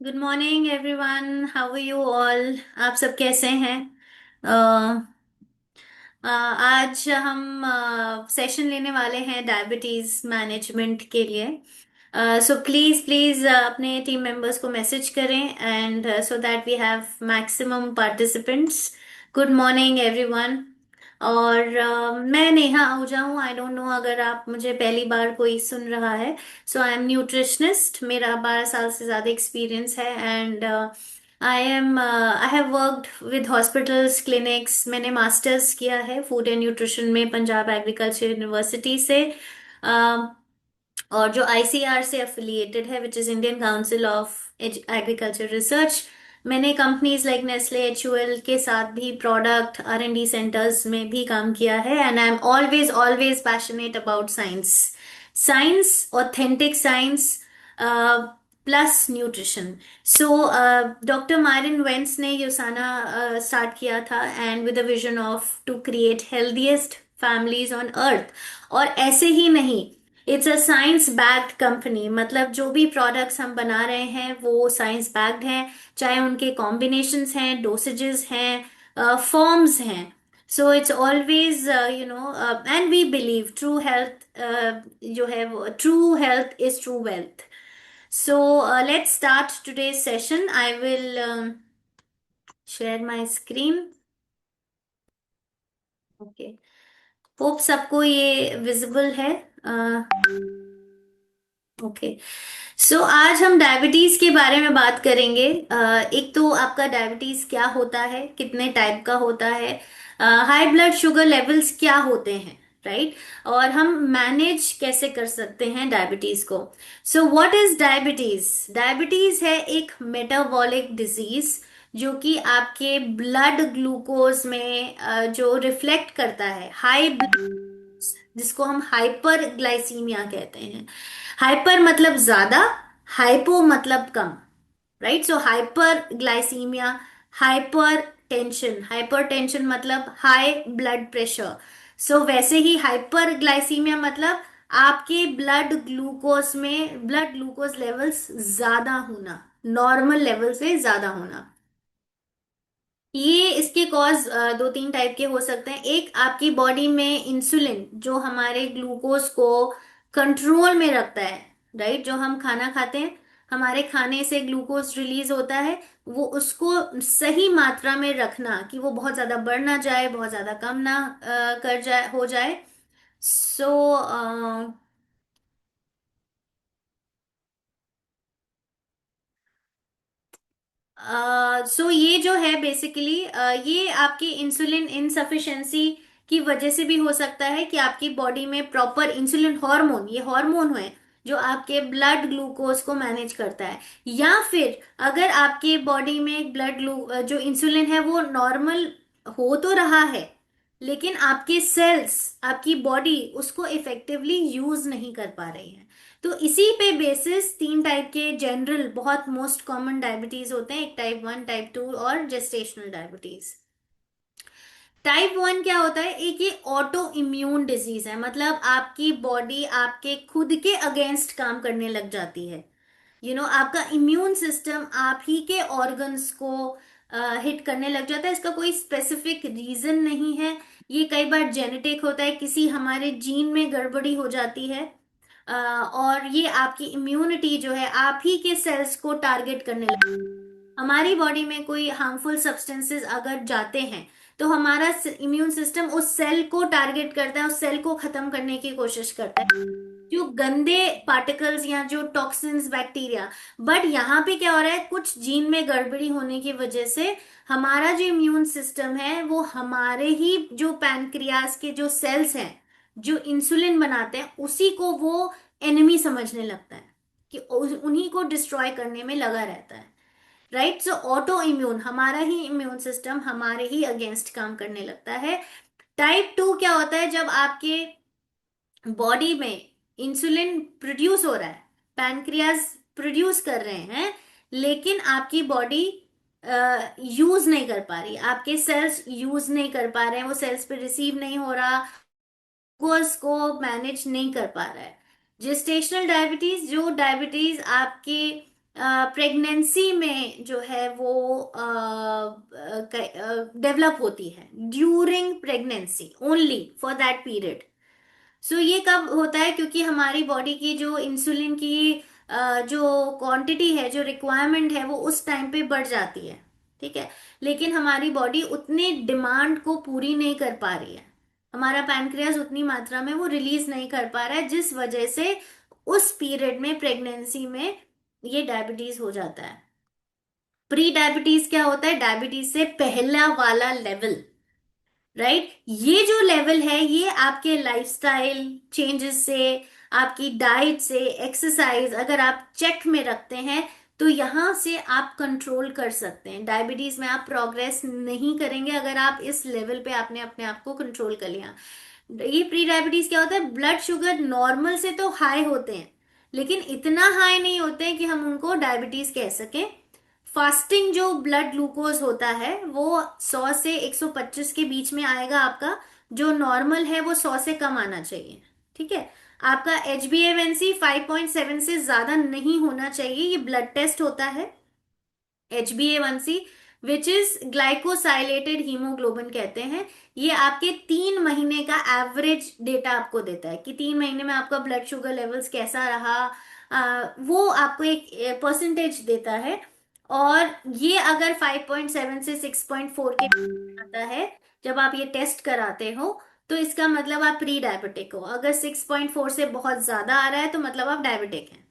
Good morning everyone, how are you all. आप सब कैसे हैं? आज हम सेशन लेने वाले हैं डायबिटीज मैनेजमेंट के लिए। सो प्लीज प्लीज अपने टीम मेंबर्स को मैसेज करें and so that we have maximum participants. Good morning everyone. और मैं नेहा आहूजा हूँ। आई डोंट नो अगर आप मुझे पहली बार कोई सुन रहा है। सो आई एम न्यूट्रिशनिस्ट, मेरा 12 साल से ज़्यादा एक्सपीरियंस है and I have worked with hospitals clinics. मैंने मास्टर्स किया है फूड एंड न्यूट्रिशन में पंजाब एग्रीकल्चर यूनिवर्सिटी से। uh, और जो आईसीआर से एफिलिएटेड है, which is Indian council of agriculture research. मैंने कंपनीज लाइक नेस्ले एचयूएल के साथ भी प्रोडक्ट आर&डी सेंटर्स में भी काम किया है and I am always always passionate about science. Science, authentic science plus nutrition. So doctor Myron Wentz ने यूसाना स्टार्ट किया था and with the vision of to create healthiest families on earth. और ऐसे ही नहीं, it's a science backed company. मतलब जो भी प्रोडक्ट्स हम बना रहे हैं वो साइंस बैक्ड हैं, चाहे उनके कॉम्बिनेशंस हैं, डोसेजेस हैं, फॉर्म्स हैं। So it's always and we believe true health जो है वो true health is true wealth. So let's start today's session. I will share my screen. Okay, hope सबको ये विजिबल है। ओके, सो आज हम डायबिटीज के बारे में बात करेंगे। एक तो आपका डायबिटीज क्या होता है, कितने टाइप का होता है, हाई ब्लड शुगर लेवल्स क्या होते हैं, राइट? और हम मैनेज कैसे कर सकते हैं डायबिटीज को। So what is diabetes? Diabetes है एक मेटाबॉलिक डिजीज जो कि आपके ब्लड ग्लूकोज में जो रिफ्लेक्ट करता है हाई, जिसको हम हाइपर ग्लाइसीमिया कहते हैं। हाइपर मतलब ज्यादा, हाइपो मतलब कम, right? So hyper glycaemia, hyper tension, hyper tension मतलब हाई ब्लड प्रेशर। सो वैसे ही हाइपर ग्लाइसीमिया मतलब आपके ब्लड ग्लूकोज लेवल्स ज्यादा होना, नॉर्मल लेवल से ज्यादा होना। ये इसके कॉज दो तीन टाइप के हो सकते हैं। एक, आपकी बॉडी में इंसुलिन जो हमारे ग्लूकोज को कंट्रोल में रखता है, राइट? जो हम खाना खाते हैं, हमारे खाने से ग्लूकोज रिलीज होता है। वो उसको सही मात्रा में रखना कि वो बहुत ज्यादा बढ़ ना जाए, बहुत ज्यादा कम ना कर जाए हो जाए। सो सो ये जो है बेसिकली ये आपकी इंसुलिन इनसफिशिएंसी की वजह से भी हो सकता है कि आपकी बॉडी में प्रॉपर इंसुलिन हार्मोन, ये हार्मोन है जो आपके ब्लड ग्लूकोज को मैनेज करता है। या फिर अगर आपके बॉडी में जो इंसुलिन है वो नॉर्मल हो तो रहा है, लेकिन आपके सेल्स, आपकी बॉडी उसको इफेक्टिवली यूज नहीं कर पा रही है। तो इसी पे बेसिस तीन टाइप के जनरल बहुत मोस्ट कॉमन डायबिटीज होते हैं। एक टाइप 1, टाइप 2 और जेस्टेशनल डायबिटीज। टाइप 1 क्या होता है? एक ये ऑटो इम्यून डिजीज है, मतलब आपकी बॉडी आपके खुद के अगेंस्ट काम करने लग जाती है। आपका इम्यून सिस्टम आप ही के ऑर्गन्स को हिट करने लग जाता है। इसका कोई स्पेसिफिक रीजन नहीं है। ये कई बार जेनेटिक होता है, किसी हमारे जीन में गड़बड़ी हो जाती है। और ये आपकी इम्यूनिटी जो है आप ही के सेल्स को टारगेट करने लगती है। हमारी बॉडी में कोई हार्मफुल सब्सटेंसेस अगर जाते हैं तो हमारा इम्यून सिस्टम उस सेल को टारगेट करता है, उस सेल को खत्म करने की कोशिश करता है, जो गंदे पार्टिकल्स या जो टॉक्सिन्स, बैक्टीरिया। बट यहाँ पे क्या हो रहा है, कुछ जीन में गड़बड़ी होने की वजह से हमारा जो इम्यून सिस्टम है वो हमारे ही जो पैनक्रियास के जो सेल्स हैं जो इंसुलिन बनाते हैं उसी को वो एनिमी समझने लगता है, कि उन्हीं को डिस्ट्रॉय करने में लगा रहता है, राइट? सो ऑटो इम्यून, हमारा ही इम्यून सिस्टम हमारे ही अगेंस्ट काम करने लगता है। टाइप 2 क्या होता है? जब आपके बॉडी में इंसुलिन प्रोड्यूस हो रहा है, पैनक्रियास प्रोड्यूस कर रहे हैं, लेकिन आपकी बॉडी यूज नहीं कर पा रही, आपके सेल्स यूज नहीं कर पा रहे हैं, वो सेल्स पे रिसीव नहीं हो रहा, ग्लूकोज को मैनेज नहीं कर पा रहा है। जेस्टेशनल डायबिटीज, जो डायबिटीज आपके प्रेगनेंसी में जो है वो डेवलप होती है during pregnancy only for that period. So ये कब होता है, क्योंकि हमारी बॉडी की जो इंसुलिन की जो क्वांटिटी है, जो रिक्वायरमेंट है, वो उस टाइम पे बढ़ जाती है। ठीक है। लेकिन हमारी बॉडी उतनी डिमांड को पूरी नहीं कर पा रही है, हमारा पैनक्रियास उतनी मात्रा में वो रिलीज नहीं कर पा रहा है, जिस वजह से उस पीरियड में प्रेगनेंसी में ये डायबिटीज हो जाता है। प्री डायबिटीज क्या होता है? डायबिटीज से पहला वाला लेवल, राइट। ये जो लेवल है ये आपके लाइफस्टाइल चेंजेस से, आपकी डाइट से, एक्सरसाइज अगर आप चेक में रखते हैं तो यहां से आप कंट्रोल कर सकते हैं। डायबिटीज में आप प्रोग्रेस नहीं करेंगे अगर आप इस लेवल पे आपने अपने आप को कंट्रोल कर लिया। ये प्री डायबिटीज क्या होता है? ब्लड शुगर नॉर्मल से तो हाई होते हैं, लेकिन इतना हाई नहीं होते हैं कि हम उनको डायबिटीज कह सकें। फास्टिंग जो ब्लड ग्लूकोज होता है वो 100 से 125 के बीच में आएगा आपका। जो नॉर्मल है वो 100 से कम आना चाहिए। ठीक है। आपका HbA1c 5.7 से ज्यादा नहीं होना चाहिए। ये ब्लड टेस्ट होता है, HbA1c which is glycosylated haemoglobin कहते हैं। ये आपके 3 महीने का एवरेज डेटा आपको देता है कि 3 महीने में आपका ब्लड शुगर लेवल्स कैसा रहा। वो आपको एक परसेंटेज देता है। और ये अगर 5.7 से 6.4 के बीच आता है जब आप ये टेस्ट कराते हो, तो इसका मतलब आप प्री डायबिटिक हो। अगर 6.4 से बहुत ज्यादा आ रहा है तो मतलब आप डायबिटिक हैं।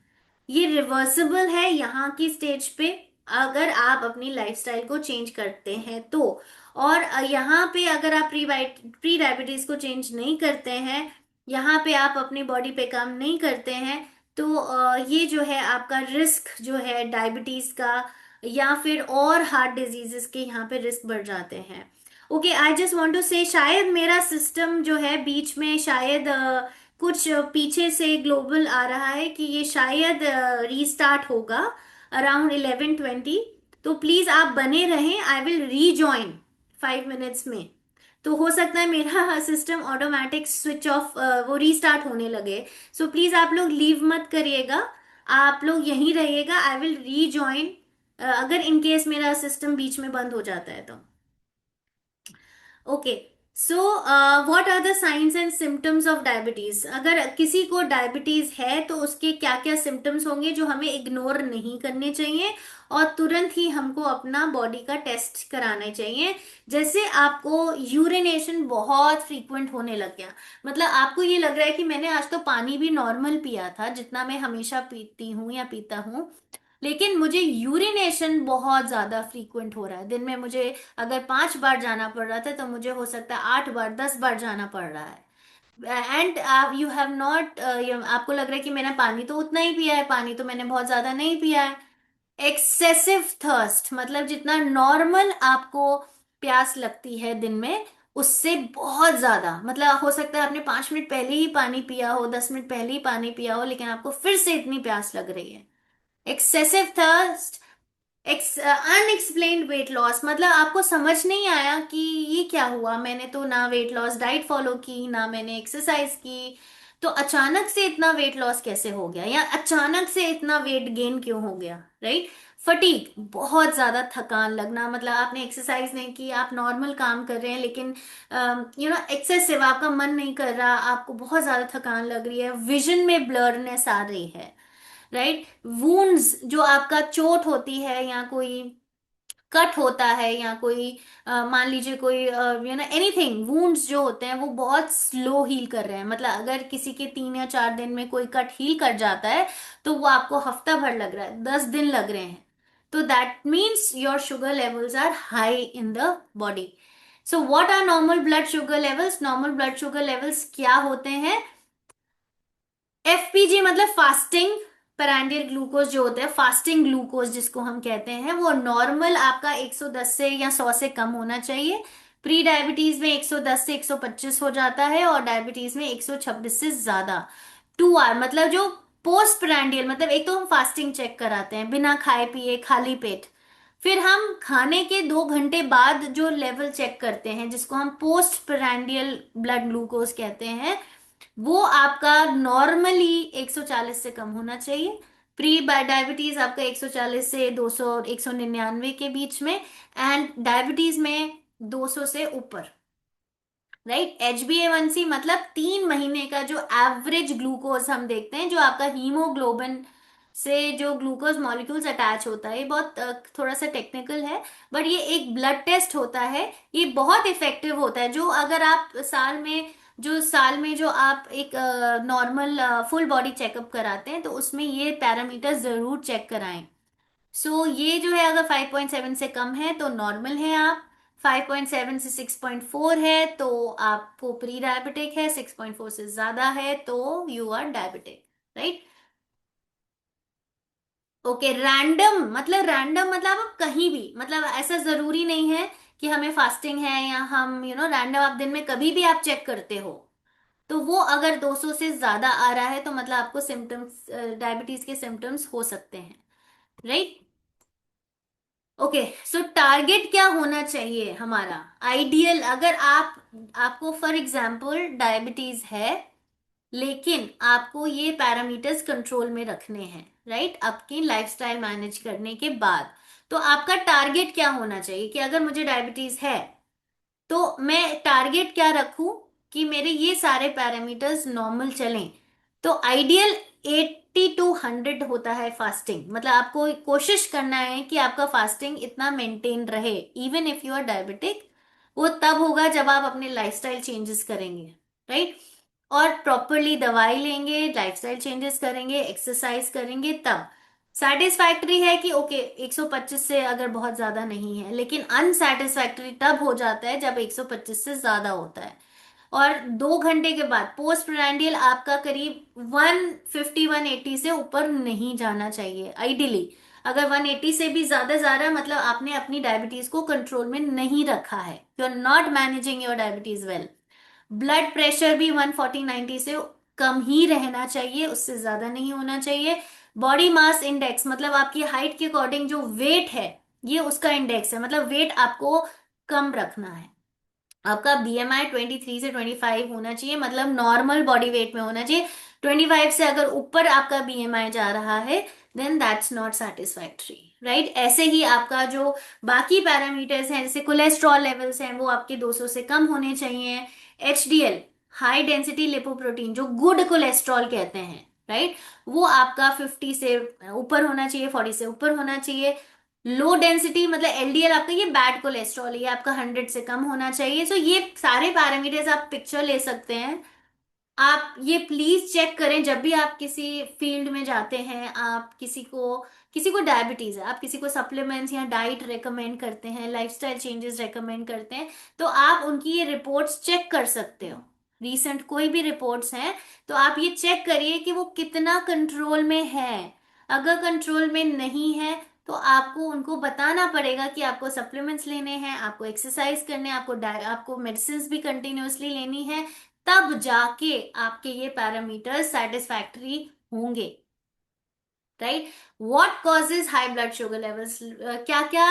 ये रिवर्सिबल है यहाँ की स्टेज पे, अगर आप अपनी लाइफस्टाइल को चेंज करते हैं तो। और यहाँ पे अगर आप प्री डायबिटीज को चेंज नहीं करते हैं, यहाँ पे आप अपनी बॉडी पे काम नहीं करते हैं, तो ये जो है आपका रिस्क जो है डायबिटीज का या फिर और हार्ट डिजीजेस के यहाँ पे रिस्क बढ़ जाते हैं। Okay, I just want to say शायद मेरा सिस्टम जो है बीच में शायद कुछ पीछे से ग्लोबल आ रहा है कि ये शायद रीस्टार्ट होगा अराउंड 11:20। तो प्लीज आप बने रहें, आई विल रीजॉइन 5 मिनट्स में। तो हो सकता है मेरा सिस्टम ऑटोमेटिक स्विच ऑफ वो रीस्टार्ट होने लगे। सो प्लीज आप लोग लीव मत करिएगा, आप लोग यहीं रहिएगा। आई विल रीजॉइन अगर इन केस मेरा सिस्टम बीच में बंद हो जाता है तो। Okay. So what are the signs and symptoms of diabetes? अगर किसी को डायबिटीज है तो उसके क्या क्या सिम्टम्स होंगे जो हमें इग्नोर नहीं करने चाहिए, और तुरंत ही हमको अपना बॉडी का टेस्ट कराना चाहिए। जैसे आपको यूरिनेशन बहुत फ्रीक्वेंट होने लग गया, मतलब आपको ये लग रहा है कि मैंने आज तो पानी भी नॉर्मल पिया था जितना मैं हमेशा पीती हूँ या पीता हूँ, लेकिन मुझे यूरिनेशन बहुत ज्यादा फ्रीक्वेंट हो रहा है। दिन में मुझे अगर 5 बार जाना पड़ रहा था तो मुझे हो सकता है 8 बार 10 बार जाना पड़ रहा है। एंड यू हैव नॉट, आपको लग रहा है कि मैंने पानी तो उतना ही पिया है, पानी तो मैंने बहुत ज्यादा नहीं पिया है। एक्सेसिव थर्स्ट मतलब जितना नॉर्मल आपको प्यास लगती है दिन में उससे बहुत ज्यादा, मतलब हो सकता है आपने 5 मिनट पहले ही पानी पिया हो, 10 मिनट पहले ही पानी पिया हो, लेकिन आपको फिर से इतनी प्यास लग रही है। Excessive thirst, unexplained weight loss, मतलब आपको समझ नहीं आया कि ये क्या हुआ, मैंने तो ना वेट लॉस डाइट फॉलो की ना मैंने एक्सरसाइज की, तो अचानक से इतना वेट लॉस कैसे हो गया, या अचानक से इतना वेट गेन क्यों हो गया, राइट। फटीग, बहुत ज्यादा थकान लगना, मतलब आपने एक्सरसाइज नहीं की, आप नॉर्मल काम कर रहे हैं लेकिन एक्सेसिव आपका मन नहीं कर रहा, आपको बहुत ज्यादा थकान लग रही है, विजन में ब्लरनेस आ रही है, राइट। वुंड्स, जो आपका चोट होती है या कोई कट होता है या कोई मान लीजिए कोई एनीथिंग, वुंड्स जो होते हैं वो बहुत स्लो हील कर रहे हैं, मतलब अगर किसी के 3 या 4 दिन में कोई कट हील कर जाता है तो वो आपको हफ्ता भर लग रहा है, 10 दिन लग रहे हैं, तो that means your sugar levels are high in the body. So what are normal blood sugar levels? Normal blood sugar levels क्या होते हैं? FPG मतलब फास्टिंग पैरांडियल ग्लूकोज जो होता है, फास्टिंग ग्लूकोज जिसको हम कहते हैं, वो नॉर्मल आपका 110 से या 100 से कम होना चाहिए। प्री डायबिटीज में 110 से 125 हो जाता है, और डायबिटीज में 126 से ज्यादा। 2 आवर मतलब जो पोस्ट पैरांडियल, मतलब एक तो हम फास्टिंग चेक कराते हैं बिना खाए पिए खाली पेट, फिर हम खाने के 2 घंटे बाद जो लेवल चेक करते हैं जिसको हम पोस्ट पैरांडियल ब्लड ग्लूकोज कहते हैं, वो आपका नॉर्मली 140 से कम होना चाहिए। प्री डायबिटीज आपका 140 से 200, 199 के बीच में, एंड डायबिटीज में 200 से ऊपर। राइट, HbA1c मतलब 3 महीने का जो एवरेज ग्लूकोज हम देखते हैं, जो आपका हीमोग्लोबिन से जो ग्लूकोज मॉलिक्यूल्स अटैच होता है, ये बहुत थोड़ा सा टेक्निकल है, बट ये एक ब्लड टेस्ट होता है। ये बहुत इफेक्टिव होता है, जो अगर आप साल में जो आप एक नॉर्मल फुल बॉडी चेकअप कराते हैं, तो उसमें ये पैरामीटर जरूर चेक कराएं। ये जो है, अगर 5.7 से कम है तो नॉर्मल है आप, 5.7 से 6.4 है तो आपको प्री डायबिटिक है, 6.4 से ज्यादा है तो you are diabetic. Right. Okay, random मतलब आप कहीं भी, मतलब ऐसा जरूरी नहीं है कि हमें फास्टिंग है या हम रैंडम आप दिन में कभी भी आप चेक करते हो, तो वो अगर 200 से ज्यादा आ रहा है तो मतलब आपको सिम्टम्स, डायबिटीज के सिम्टम्स हो सकते हैं। राइट। ओके, सो टारगेट क्या होना चाहिए हमारा, आइडियल, अगर आपको फॉर एग्जांपल डायबिटीज है, लेकिन आपको ये पैरामीटर्स कंट्रोल में रखने हैं, राइट, आपकी लाइफस्टाइल मैनेज करने के बाद, तो आपका टारगेट क्या होना चाहिए कि अगर मुझे डायबिटीज है तो मैं टारगेट क्या रखूं कि मेरे ये सारे पैरामीटर्स नॉर्मल चलें। तो आइडियल 80 to 100 होता है फास्टिंग, मतलब आपको कोशिश करना है कि आपका फास्टिंग इतना मेंटेन रहे even if you are diabetic. वो तब होगा जब आप अपने लाइफस्टाइल चेंजेस करेंगे, राइट, और प्रॉपरली दवाई लेंगे, लाइफस्टाइल चेंजेस करेंगे, एक्सरसाइज करेंगे, तब सेटिस्फैक्ट्री है कि ओके 125 से अगर बहुत ज्यादा नहीं है, लेकिन अनसेटिस्फैक्ट्री तब हो जाता है जब 125 से ज्यादा होता है। और 2 घंटे के बाद पोस्ट प्रेंडियल आपका करीब 150 180 से ऊपर नहीं जाना चाहिए आइडियली। अगर 180 से भी ज्यादा जा रहा है मतलब आपने अपनी डायबिटीज को कंट्रोल में नहीं रखा है, you are not managing your diabetes well. Blood pressure भी 140/90 से कम ही रहना चाहिए, उससे ज्यादा नहीं होना चाहिए। बॉडी मास इंडेक्स मतलब आपकी हाइट के अकॉर्डिंग जो वेट है, ये उसका इंडेक्स है, मतलब वेट आपको कम रखना है। आपका BMI 23 से 25 होना चाहिए, मतलब नॉर्मल बॉडी वेट में होना चाहिए। 25 से अगर ऊपर आपका BMI जा रहा है, then that's not satisfactory. Right, ऐसे ही आपका जो बाकी पैरामीटर्स हैं, जैसे कोलेस्ट्रॉल लेवल्स हैं, वो आपके 200 से कम होने चाहिए। HDL, हाई डेंसिटी लिपोप्रोटीन, जो गुड कोलेस्ट्रॉल कहते हैं, राइट, वो आपका 50 से ऊपर होना चाहिए, 40 से ऊपर होना चाहिए। लो डेंसिटी मतलब LDL आपका, ये बैड कोलेस्ट्रॉल, ये आपका 100 से कम होना चाहिए। ये सारे पैरामीटर्स आप पिक्चर ले सकते हैं। आप ये प्लीज चेक करें जब भी आप किसी फील्ड में जाते हैं, आप किसी को डायबिटीज है, आप किसी को सप्लीमेंट्स या डाइट रेकमेंड करते हैं, लाइफस्टाइल चेंजेस रेकमेंड करते हैं, तो आप उनकी ये रिपोर्ट्स चेक कर सकते हो। रीसेंट कोई भी रिपोर्ट्स हैं तो आप ये चेक करिए कि वो कितना कंट्रोल में है। अगर कंट्रोल में नहीं है तो आपको उनको बताना पड़ेगा कि आपको सप्लीमेंट्स लेने हैं, आपको एक्सरसाइज करने हैं, आपको मेडिसिन भी कंटिन्यूअसली लेनी है, तब जाके आपके ये पैरामीटर सेटिस्फैक्टरी होंगे। Right. What causes high blood sugar levels, क्या क्या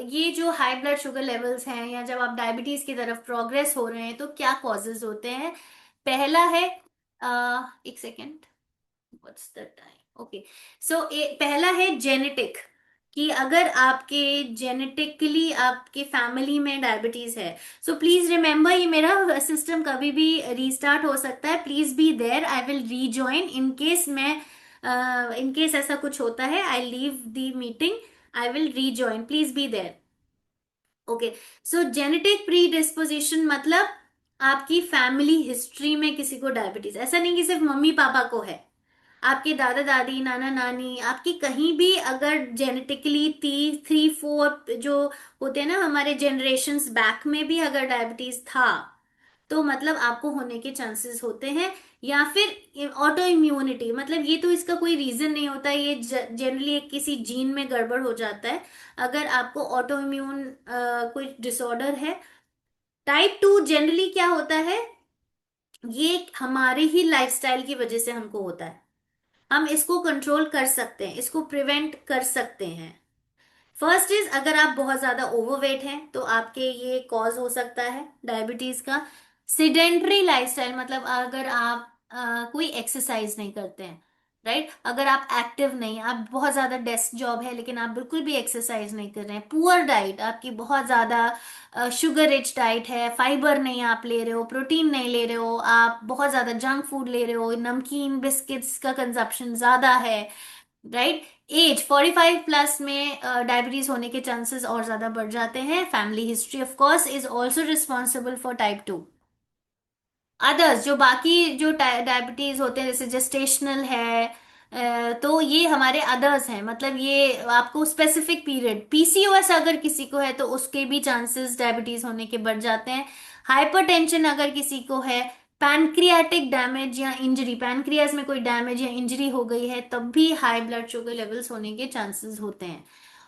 ये जो हाई ब्लड शुगर लेवल्स हैं, या जब आप डायबिटीज की तरफ प्रोग्रेस हो रहे हैं तो क्या कॉजेज होते हैं। पहला है, एक second, what's the time, okay, पहला है जेनेटिक, कि अगर आपके जेनेटिकली आपके फैमिली में डायबिटीज है, सो प्लीज रिमेम्बर, ये मेरा सिस्टम कभी भी रीस्टार्ट हो सकता है, please be there, I will rejoin in case ऐसा कुछ होता है, I leave the meeting, I will rejoin, please be there. Okay, so genetic predisposition मतलब आपकी फैमिली हिस्ट्री में किसी को डायबिटीज, ऐसा नहीं कि सिर्फ मम्मी पापा को है, आपके दादा दादी, नाना नानी, आपकी कहीं भी अगर जेनेटिकली 3 4 जो होते हैं ना हमारे जनरेशन्स बैक में भी अगर डायबिटीज था, तो मतलब आपको होने के चांसेस होते हैं। या फिर ऑटो इम्यूनिटी, मतलब ये तो इसका कोई रीजन नहीं होता, ये जनरली एक किसी जीन में गड़बड़ हो जाता है। अगर आपको ऑटो इम्यून कोई डिसऑर्डर है, टाइप 2 जनरली क्या होता है, ये हमारे ही लाइफस्टाइल की वजह से हमको होता है। हम इसको कंट्रोल कर सकते हैं, इसको प्रिवेंट कर सकते हैं। फर्स्ट इज, अगर आप बहुत ज्यादा ओवरवेट हैं तो आपके ये कॉज हो सकता है डायबिटीज का। सिडेंटरी लाइफस्टाइल मतलब अगर आप कोई एक्सरसाइज नहीं करते हैं, राइट। अगर आप एक्टिव नहीं, आप बहुत ज्यादा डेस्क जॉब है लेकिन आप बिल्कुल भी एक्सरसाइज नहीं कर रहे हैं, पुअर डाइट आपकी, बहुत ज्यादा शुगर रिच डाइट है, फाइबर नहीं आप ले रहे हो, प्रोटीन नहीं ले रहे हो, आप बहुत ज्यादा जंक फूड ले रहे हो, नमकीन बिस्किट्स का कंजप्शन ज्यादा है, राइट। एज 45 प्लस में डायबिटीज होने के चांसेस और ज्यादा बढ़ जाते हैं। Family history of course is also responsible for type 2। Others जो बाकी जो डायबिटीज होते हैं जैसे जेस्टेशनल है, तो ये हमारे अदर्स हैं, मतलब ये आपको स्पेसिफिक पीरियड, पीसीओएस अगर किसी को है तो उसके भी चांसेस डायबिटीज होने के बढ़ जाते हैं। हाइपरटेंशन अगर किसी को है, पैनक्रियाटिक डैमेज या इंजरी, पैनक्रियाज में कोई डैमेज या इंजरी हो गई है, तब भी हाई ब्लड शुगर लेवल्स होने के चांसेस होते हैं।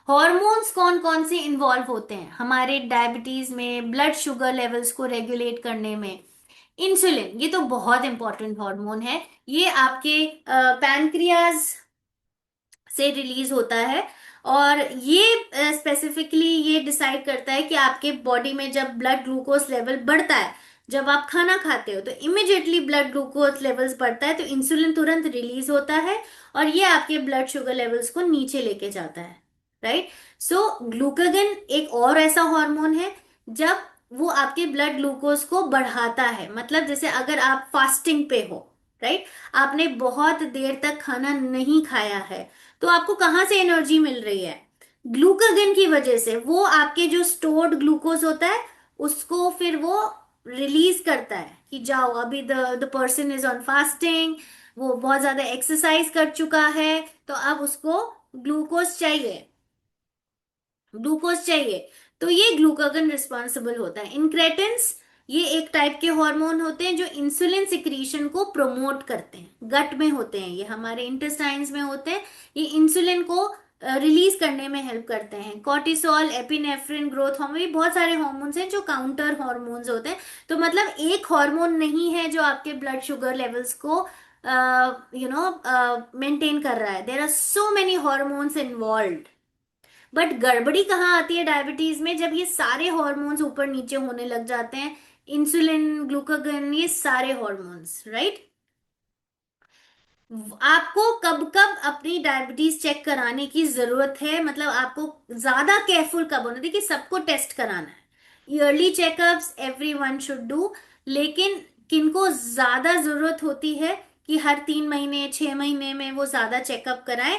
हॉर्मोन्स कौन कौन से इन्वॉल्व होते हैं हमारे डायबिटीज में ब्लड शुगर लेवल्स को रेगुलेट करने में? इंसुलिन, ये तो बहुत इंपॉर्टेंट हार्मोन है। ये आपके पैनक्रियाज से रिलीज होता है, और ये स्पेसिफिकली ये डिसाइड करता है कि आपके बॉडी में जब ब्लड ग्लूकोज लेवल बढ़ता है, जब आप खाना खाते हो तो इमिडिएटली ब्लड ग्लूकोज लेवल्स बढ़ता है, तो इंसुलिन तुरंत रिलीज होता है और ये आपके ब्लड शुगर लेवल्स को नीचे लेके जाता है, राइट। सो ग्लूकागन एक और ऐसा हार्मोन है, जब वो आपके ब्लड ग्लूकोज को बढ़ाता है, मतलब जैसे अगर आप फास्टिंग पे हो, राइट, आपने बहुत देर तक खाना नहीं खाया है, तो आपको कहाँ से एनर्जी मिल रही है? ग्लूकागन की वजह से। वो आपके जो स्टोर्ड ग्लूकोज होता है उसको फिर वो रिलीज करता है कि जाओ, अभी the the person is on fasting, वो बहुत ज्यादा एक्सरसाइज कर चुका है, तो अब उसको ग्लूकोज चाहिए, ग्लूकोज चाहिए। तो ये ग्लूकागन रिस्पॉन्सिबल होता है। इनक्रेटिन्स, ये एक टाइप के हार्मोन होते हैं जो इंसुलिन सिक्रीशन को प्रमोट करते हैं, गट में होते हैं, ये हमारे इंटेस्टाइन्स में होते हैं, ये इंसुलिन को रिलीज करने में हेल्प करते हैं। कॉर्टिसोल, एपिनेफ्रिन, ग्रोथ हार्मोन, ये बहुत सारे हार्मोन्स हैं जो काउंटर हार्मोन्स होते हैं। तो मतलब एक हार्मोन नहीं है जो आपके ब्लड शुगर लेवल्स को मेंटेन कर रहा है, there are so many hormones involved. But गड़बड़ी कहाँ आती है डायबिटीज में? जब ये सारे हॉर्मोन्स ऊपर नीचे होने लग जाते हैं, इंसुलिन, ग्लूकागन, ये सारे हॉर्मोन्स, राइट। आपको कब कब अपनी डायबिटीज चेक कराने की जरूरत है, मतलब आपको ज्यादा केयरफुल कब होना? देखिए, सबको टेस्ट कराना है, yearly checkups every one should do, लेकिन किनको ज्यादा जरूरत होती है कि हर 3 महीने 6 महीने में वो ज्यादा चेकअप कराएं,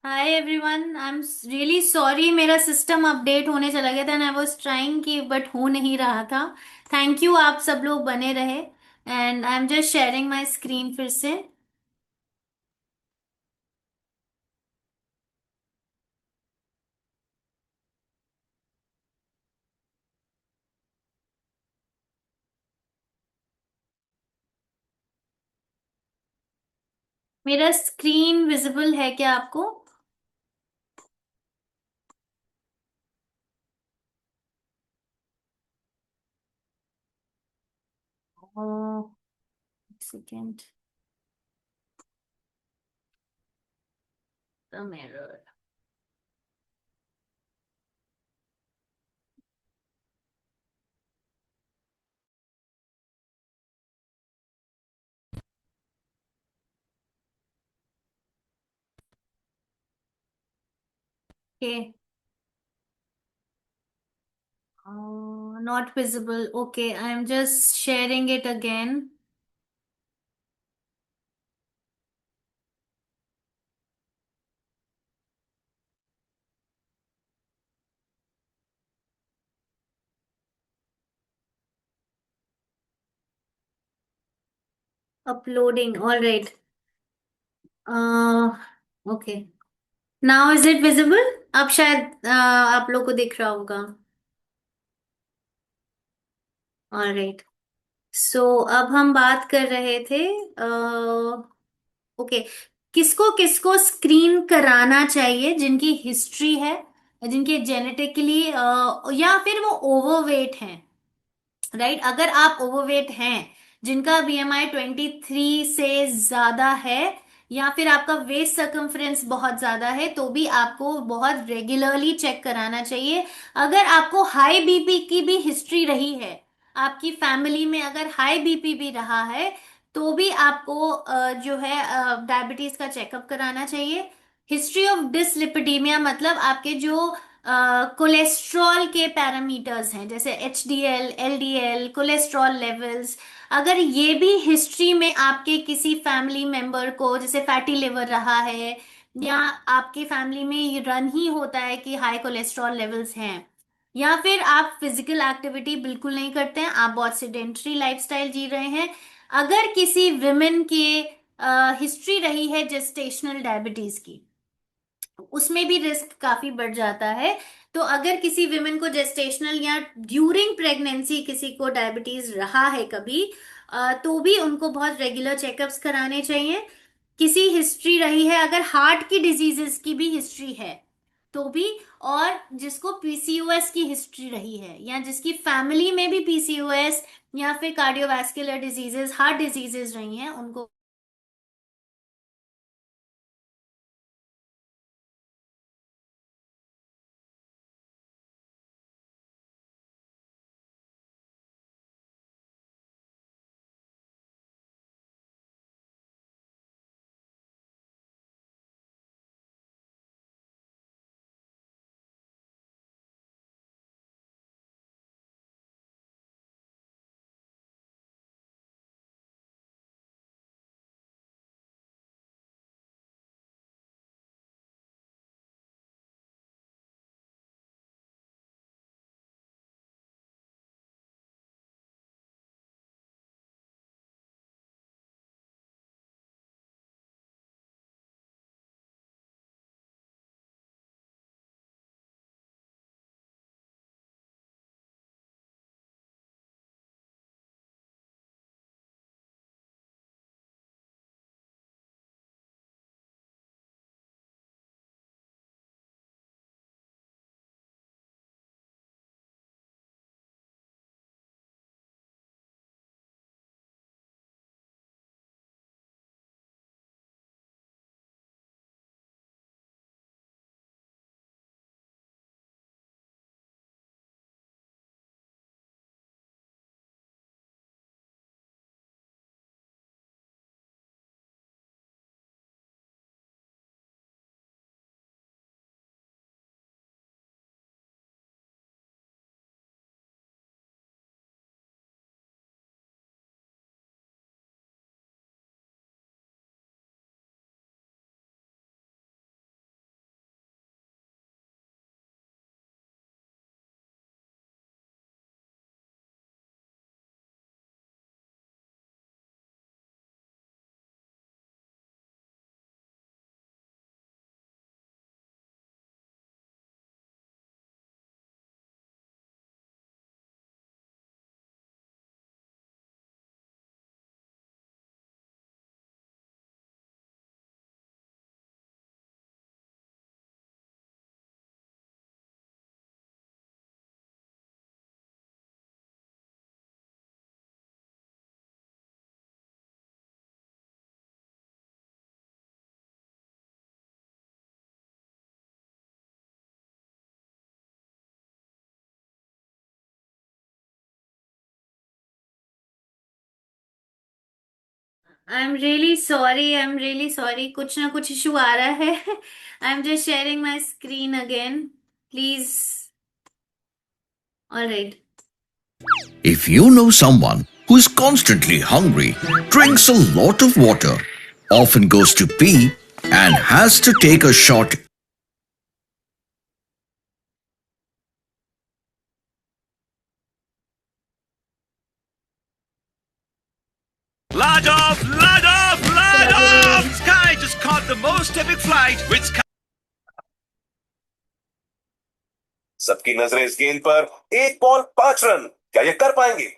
hi everyone, I am really sorry, मेरा सिस्टम अपडेट होने चला गया था एंड आई वाज ट्राइंग कि बट हो नहीं रहा था। थैंक यू, आप सब लोग बने रहे and I am just sharing my screen फिर से। मेरा स्क्रीन विजिबल है क्या आपको? Second. The mirror. Okay. Not visible, okay, I am just sharing it again. Uploading, all right. Okay, now is it visible? अब शायद आप लोग को दिख रहा होगा। ऑलराइट। सो अब हम बात कर रहे थे। ओके, किसको किसको स्क्रीन कराना चाहिए जिनकी हिस्ट्री है, जिनके जेनेटिकली या फिर वो ओवरवेट हैं। राइट, अगर आप ओवरवेट हैं, जिनका बीएमआई 23 से ज्यादा है, या फिर आपका वेस्ट सर्कम्फ्रेंस बहुत ज्यादा है, तो भी आपको बहुत रेगुलरली चेक कराना चाहिए। अगर आपको हाई बीपी की भी हिस्ट्री रही है, आपकी फैमिली में अगर हाई बीपी भी रहा है, तो भी आपको जो है डायबिटीज का चेकअप कराना चाहिए। हिस्ट्री ऑफ डिसलिपिडीमिया मतलब आपके जो कोलेस्ट्रॉल के पैरामीटर्स हैं, जैसे एचडीएल, एलडीएल, कोलेस्ट्रॉल लेवल्स, अगर ये भी हिस्ट्री में आपके किसी फैमिली मेंबर को जैसे फैटी लिवर रहा है, या आपके फैमिली में ये रन ही होता है कि हाई कोलेस्ट्रॉल लेवल्स हैं, या फिर आप फिजिकल एक्टिविटी बिल्कुल नहीं करते हैं, आप बहुत सिडेंट्री लाइफस्टाइल जी रहे हैं, अगर किसी विमेन के हिस्ट्री रही है जेस्टेशनल डायबिटीज की, उसमें भी रिस्क काफी बढ़ जाता है। तो अगर किसी विमेन को जेस्टेशनल या ड्यूरिंग प्रेगनेंसी किसी को डायबिटीज रहा है कभी, तो भी उनको बहुत रेगुलर चेकअप्स कराने चाहिए। किसी हिस्ट्री रही है, अगर हार्ट की डिजीजेस की भी हिस्ट्री है तो भी, और जिसको पीसीओएस की हिस्ट्री रही है, या जिसकी फैमिली में भी पीसीओएस या फिर कार्डियोवास्कुलर डिजीजेस, हार्ट डिजीजेस रही हैं, उनको आई एम रियली सॉरी, कुछ ना कुछ इशू आ रहा है। I am just sharing my screen again, please. Alright. If you know someone who is constantly hungry, drinks a lot of water, often goes to pee, and has to take a shot. Lad off! Lad off! Lad off! Sky just caught the most epic flight with Sky. सबकी नजरें इस गेंद पर। 1 ball 5 run, क्या ये कर पाएंगे?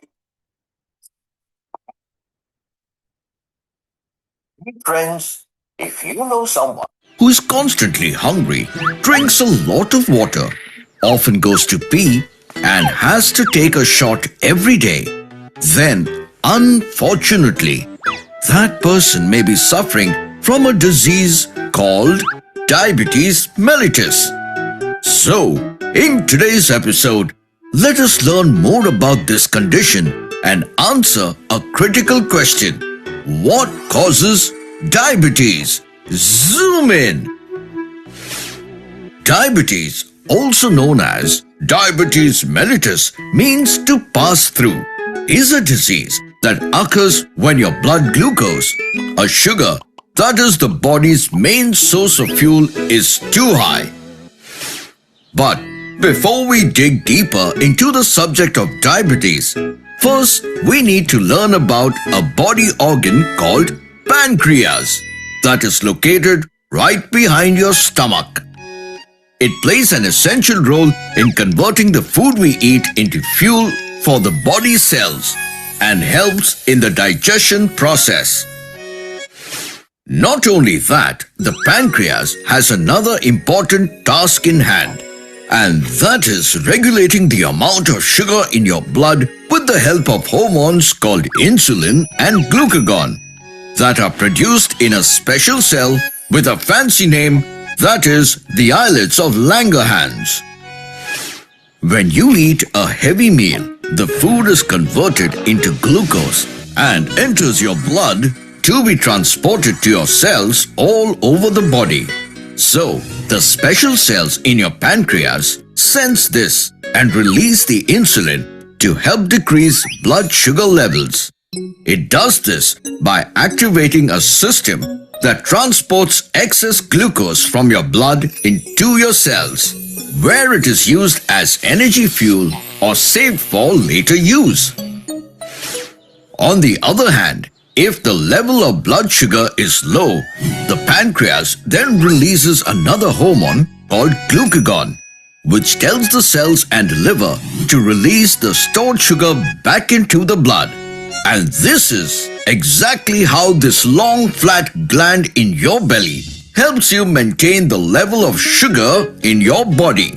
Friends, if you know someone Who is constantly hungry, drinks a lot of water, often goes to pee, and has to take a shot every day, then, unfortunately, that person may be suffering from a disease called diabetes mellitus. So, in today's episode, let us learn more about this condition and answer a critical question. What causes diabetes? Zoom in! Diabetes, also known as diabetes mellitus, means to pass through, is a disease that occurs when your blood glucose, a sugar that is the body's main source of fuel, is too high. But before we dig deeper into the subject of diabetes, first we need to learn about a body organ called pancreas that is located right behind your stomach. It plays an essential role in converting the food we eat into fuel for the body cells and helps in the digestion process. Not only that, the pancreas has another important task in hand, and that is regulating the amount of sugar in your blood with the help of hormones called insulin and glucagon that are produced in a special cell with a fancy name, that is the islets of Langerhans. When you eat a heavy meal, the food is converted into glucose and enters your blood to be transported to your cells all over the body. So, the special cells in your pancreas sense this and release the insulin to help decrease blood sugar levels. It does this by activating a system that transports excess glucose from your blood into your cells, where it is used as energy fuel or saved for later use. On the other hand, if the level of blood sugar is low, the pancreas then releases another hormone called glucagon, which tells the cells and liver to release the stored sugar back into the blood. And this is exactly how this long flat gland in your belly helps you maintain the level of sugar in your body.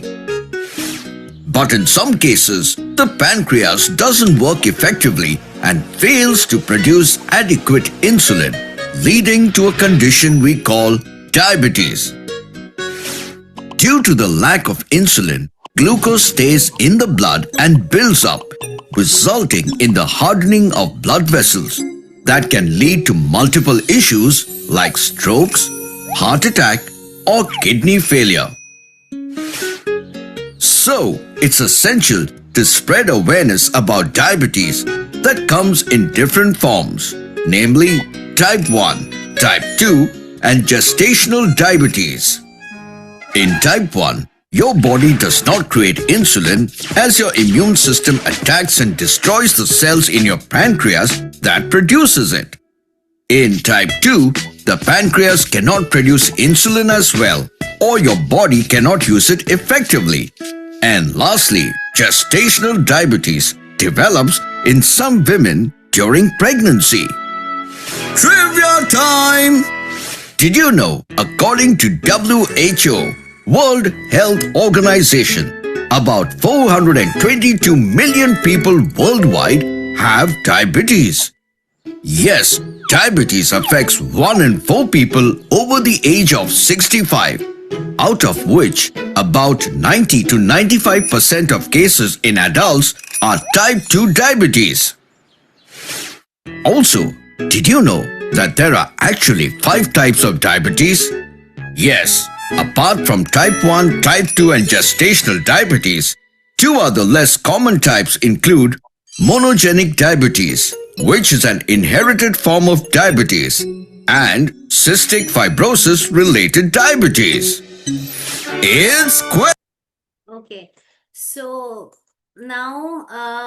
But in some cases, the pancreas doesn't work effectively and fails to produce adequate insulin, leading to a condition we call diabetes. Due to the lack of insulin, glucose stays in the blood and builds up, resulting in the hardening of blood vessels that can lead to multiple issues like strokes, heart attack, or kidney failure. So, it's essential to spread awareness about diabetes that comes in different forms, namely type 1, type 2, and gestational diabetes. In type 1, your body does not create insulin as your immune system attacks and destroys the cells in your pancreas that produces it. In type 2, the pancreas cannot produce insulin as well, or your body cannot use it effectively. And lastly, gestational diabetes develops in some women during pregnancy. Trivia time! Did you know, according to WHO, World Health Organization, about 422 million people worldwide have diabetes? Yes, diabetes affects 1 in 4 people over the age of 65, out of which about 90 to 95% of cases in adults are type 2 diabetes. Also, Did you know that there are actually 5 types of diabetes? Yes, apart from type 1, type 2 and gestational diabetes, 2 other less common types include monogenic diabetes, which is an inherited form of diabetes, and cystic fibrosis related diabetes. It's okay, so now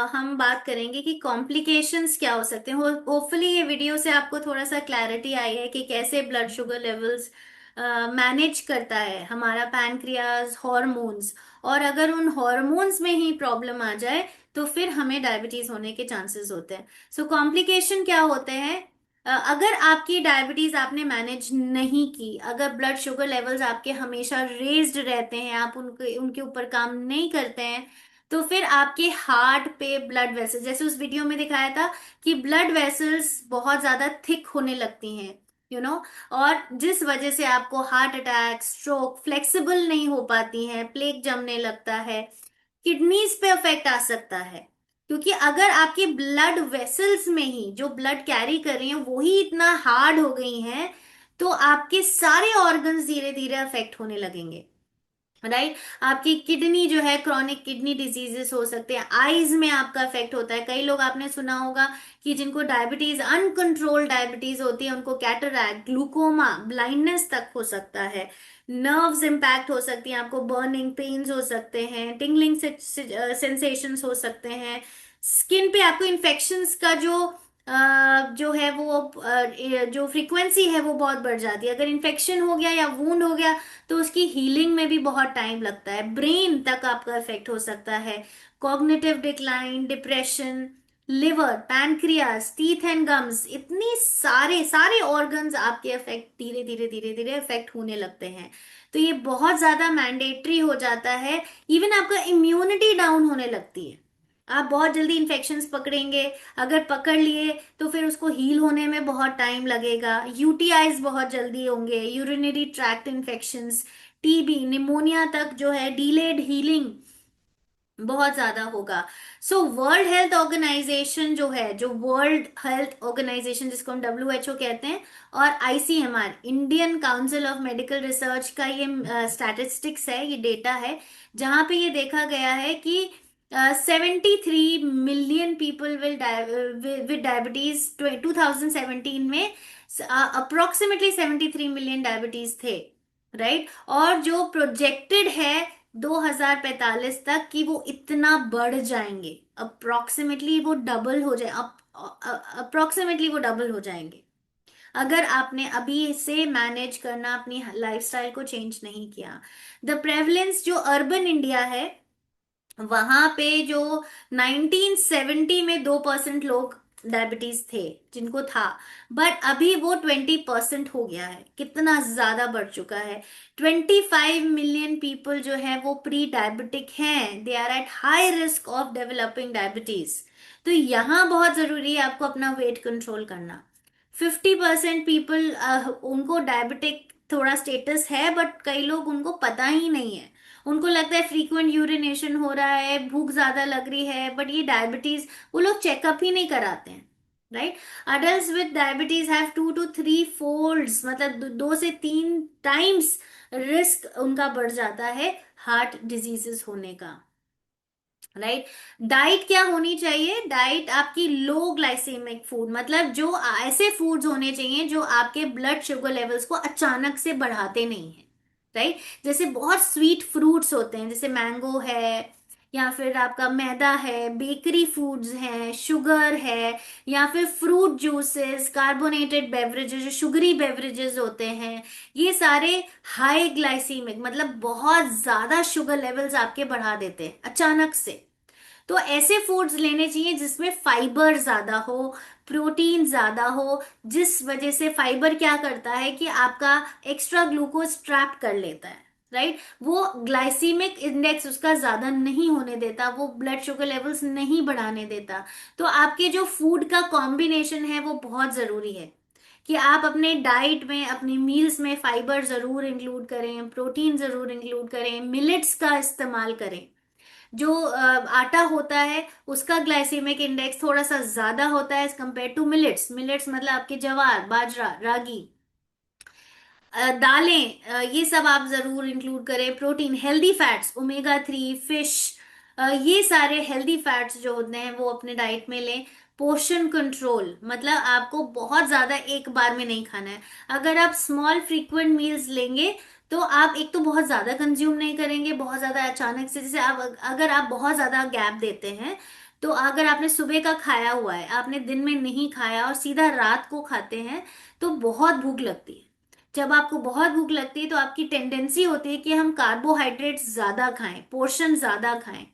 हम बात करेंगे कि complications क्या हो सकते हैं। Hopefully ये video से आपको थोड़ा सा क्लैरिटी आई है कि कैसे ब्लड शुगर लेवल्स मैनेज करता है हमारा पैनक्रियाज हॉर्मोन्स, और अगर उन हॉर्मोन्स में ही प्रॉब्लम आ जाए तो फिर हमें डायबिटीज होने के चांसेस होते हैं। सो कॉम्प्लिकेशन क्या होते हैं? अगर आपकी डायबिटीज आपने मैनेज नहीं की, अगर ब्लड शुगर लेवल्स आपके हमेशा रेज्ड रहते हैं, आप उनके उनके ऊपर काम नहीं करते हैं, तो फिर आपके हार्ट पे ब्लड वेसल्स, जैसे उस वीडियो में दिखाया था कि ब्लड वेसल्स बहुत ज्यादा थिक होने लगती हैं, और जिस वजह से आपको हार्ट अटैक, स्ट्रोक, फ्लेक्सिबल नहीं हो पाती हैं, प्लेक जमने लगता है, किडनीज पे अफेक्ट आ सकता है। क्योंकि अगर आपकी ब्लड वेसल्स में ही जो ब्लड कैरी कर रही हैं वो ही इतना हार्ड हो गई हैं, तो आपके सारे ऑर्गन्स धीरे धीरे अफेक्ट होने लगेंगे, राइट। आपकी किडनी जो है, क्रॉनिक किडनी डिजीजेस हो सकते हैं, आईज में आपका इफेक्ट होता है। कई लोग आपने सुना होगा कि जिनको डायबिटीज, अनकंट्रोल्ड डायबिटीज होती है, उनको कैटरैक्ट, ग्लूकोमा, ब्लाइंडनेस तक हो सकता है। नर्व्स इंपैक्ट हो सकती हैं, आपको बर्निंग पेन्स हो सकते हैं, टिंगलिंग सेंसेशंस हो सकते हैं। स्किन पे आपको इन्फेक्शंस का जो है वो जो फ्रीक्वेंसी है वो बहुत बढ़ जाती है। अगर इन्फेक्शन हो गया या वूंड हो गया तो उसकी हीलिंग में भी बहुत टाइम लगता है। ब्रेन तक आपका इफेक्ट हो सकता है। Cognitive decline, depression, liver, pancreas, teeth and gums, इतनी सारे सारे ऑर्गन्स आपके अफेक्ट धीरे धीरे धीरे धीरे इफेक्ट होने लगते हैं। तो ये बहुत ज्यादा मैंडेटरी हो जाता है। इवन आपका इम्यूनिटी डाउन होने लगती है। आप बहुत जल्दी इन्फेक्शंस पकड़ेंगे, अगर पकड़ लिए तो फिर उसको हील होने में बहुत टाइम लगेगा। यूटीआईज बहुत जल्दी होंगे, urinary tract infections, TB, pneumonia तक जो है डिलेड हीलिंग बहुत ज्यादा होगा। सो वर्ल्ड हेल्थ ऑर्गेनाइजेशन जो है, जो वर्ल्ड हेल्थ ऑर्गेनाइजेशन जिसको हम WHO कहते हैं, और ICMR, Indian council of medical research का ये स्टैटिस्टिक्स है, ये डेटा है, जहां पे ये देखा गया है कि 73 मिलियन पीपल विद डायबिटीज 2017 में, अप्रोक्सीमेटली 73 मिलियन डायबिटीज थे, राइट। और जो प्रोजेक्टेड है 2045 तक कि वो इतना बढ़ जाएंगे, अप्रोक्सीमेटली वो डबल हो जाए, अप्रोक्सीमेटली वो डबल हो जाएंगे अगर आपने अभी से मैनेज करना, अपनी लाइफस्टाइल को चेंज नहीं किया। द प्रेवलेंस जो अर्बन इंडिया है, वहां पे जो 1970 में 2% लोग डायबिटीज थे जिनको था, बट अभी वो 20% हो गया है। कितना ज्यादा बढ़ चुका है। 25 मिलियन पीपल जो है वो प्री डायबिटिक हैं, they are at high risk of developing diabetes. तो यहाँ बहुत जरूरी है आपको अपना वेट कंट्रोल करना। 50% पीपल, उनको डायबिटिक थोड़ा स्टेटस है, बट कई लोग उनको पता ही नहीं है। उनको लगता है फ्रीक्वेंट यूरिनेशन हो रहा है, भूख ज्यादा लग रही है, बट ये डायबिटीज, वो लोग चेकअप ही नहीं कराते हैं, right. Adult with diabetes have 2 to 3 folds, मतलब 2 से 3 टाइम्स रिस्क उनका बढ़ जाता है हार्ट डिजीजेस होने का, राइट। डाइट क्या होनी चाहिए? डाइट आपकी लो ग्लाइसेमिक फूड, मतलब जो ऐसे फूड्स होने चाहिए जो आपके ब्लड शुगर लेवल्स को अचानक से बढ़ाते नहीं है, राइट। जैसे बहुत स्वीट फ्रूट्स होते हैं, जैसे मैंगो है, या फिर आपका मैदा है, बेकरी फूड्स हैं, शुगर है, या फिर फ्रूट जूसेस, कार्बोनेटेड बेवरेजेस, जो शुगरी बेवरेजेस होते हैं, ये सारे हाई ग्लाइसीमिक, मतलब बहुत ज्यादा शुगर लेवल्स आपके बढ़ा देते हैं अचानक से। तो ऐसे फूड्स लेने चाहिए जिसमें फाइबर ज्यादा हो, प्रोटीन ज्यादा हो, जिस वजह से फाइबर क्या करता है कि आपका एक्स्ट्रा ग्लूकोज ट्रैप कर लेता है, राइट। वो ग्लाइसीमिक इंडेक्स उसका ज्यादा नहीं होने देता, वो ब्लड शुगर लेवल्स नहीं बढ़ाने देता। तो आपके जो फूड का कॉम्बिनेशन है वो बहुत जरूरी है कि आप अपने डाइट में, अपनी मील्स में फाइबर जरूर इंक्लूड करें, प्रोटीन जरूर इंक्लूड करें, मिलेट्स का इस्तेमाल करें। जो आटा होता है उसका ग्लाइसेमिक इंडेक्स थोड़ा सा ज्यादा होता है as compared to millets. Millets मतलब आपके ज्वार, बाजरा, रागी, दालें, ये सब आप जरूर इंक्लूड करें। Protein, healthy fats, omega 3, fish, ये सारे हेल्दी फैट्स जो होते हैं वो अपने डाइट में लें। पोर्शन कंट्रोल मतलब आपको बहुत ज्यादा एक बार में नहीं खाना है। अगर आप स्मॉल फ्रीक्वेंट मील्स लेंगे तो आप एक तो बहुत ज्यादा कंज्यूम नहीं करेंगे, बहुत ज्यादा अचानक से। जैसे आप अगर आप बहुत ज्यादा गैप देते हैं तो अगर आपने सुबह का खाया हुआ है, आपने दिन में नहीं खाया और सीधा रात को खाते हैं तो बहुत भूख लगती है। जब आपको बहुत भूख लगती है तो आपकी टेंडेंसी होती है कि हम कार्बोहाइड्रेट्स ज्यादा खाएं, पोर्शन ज्यादा खाएं,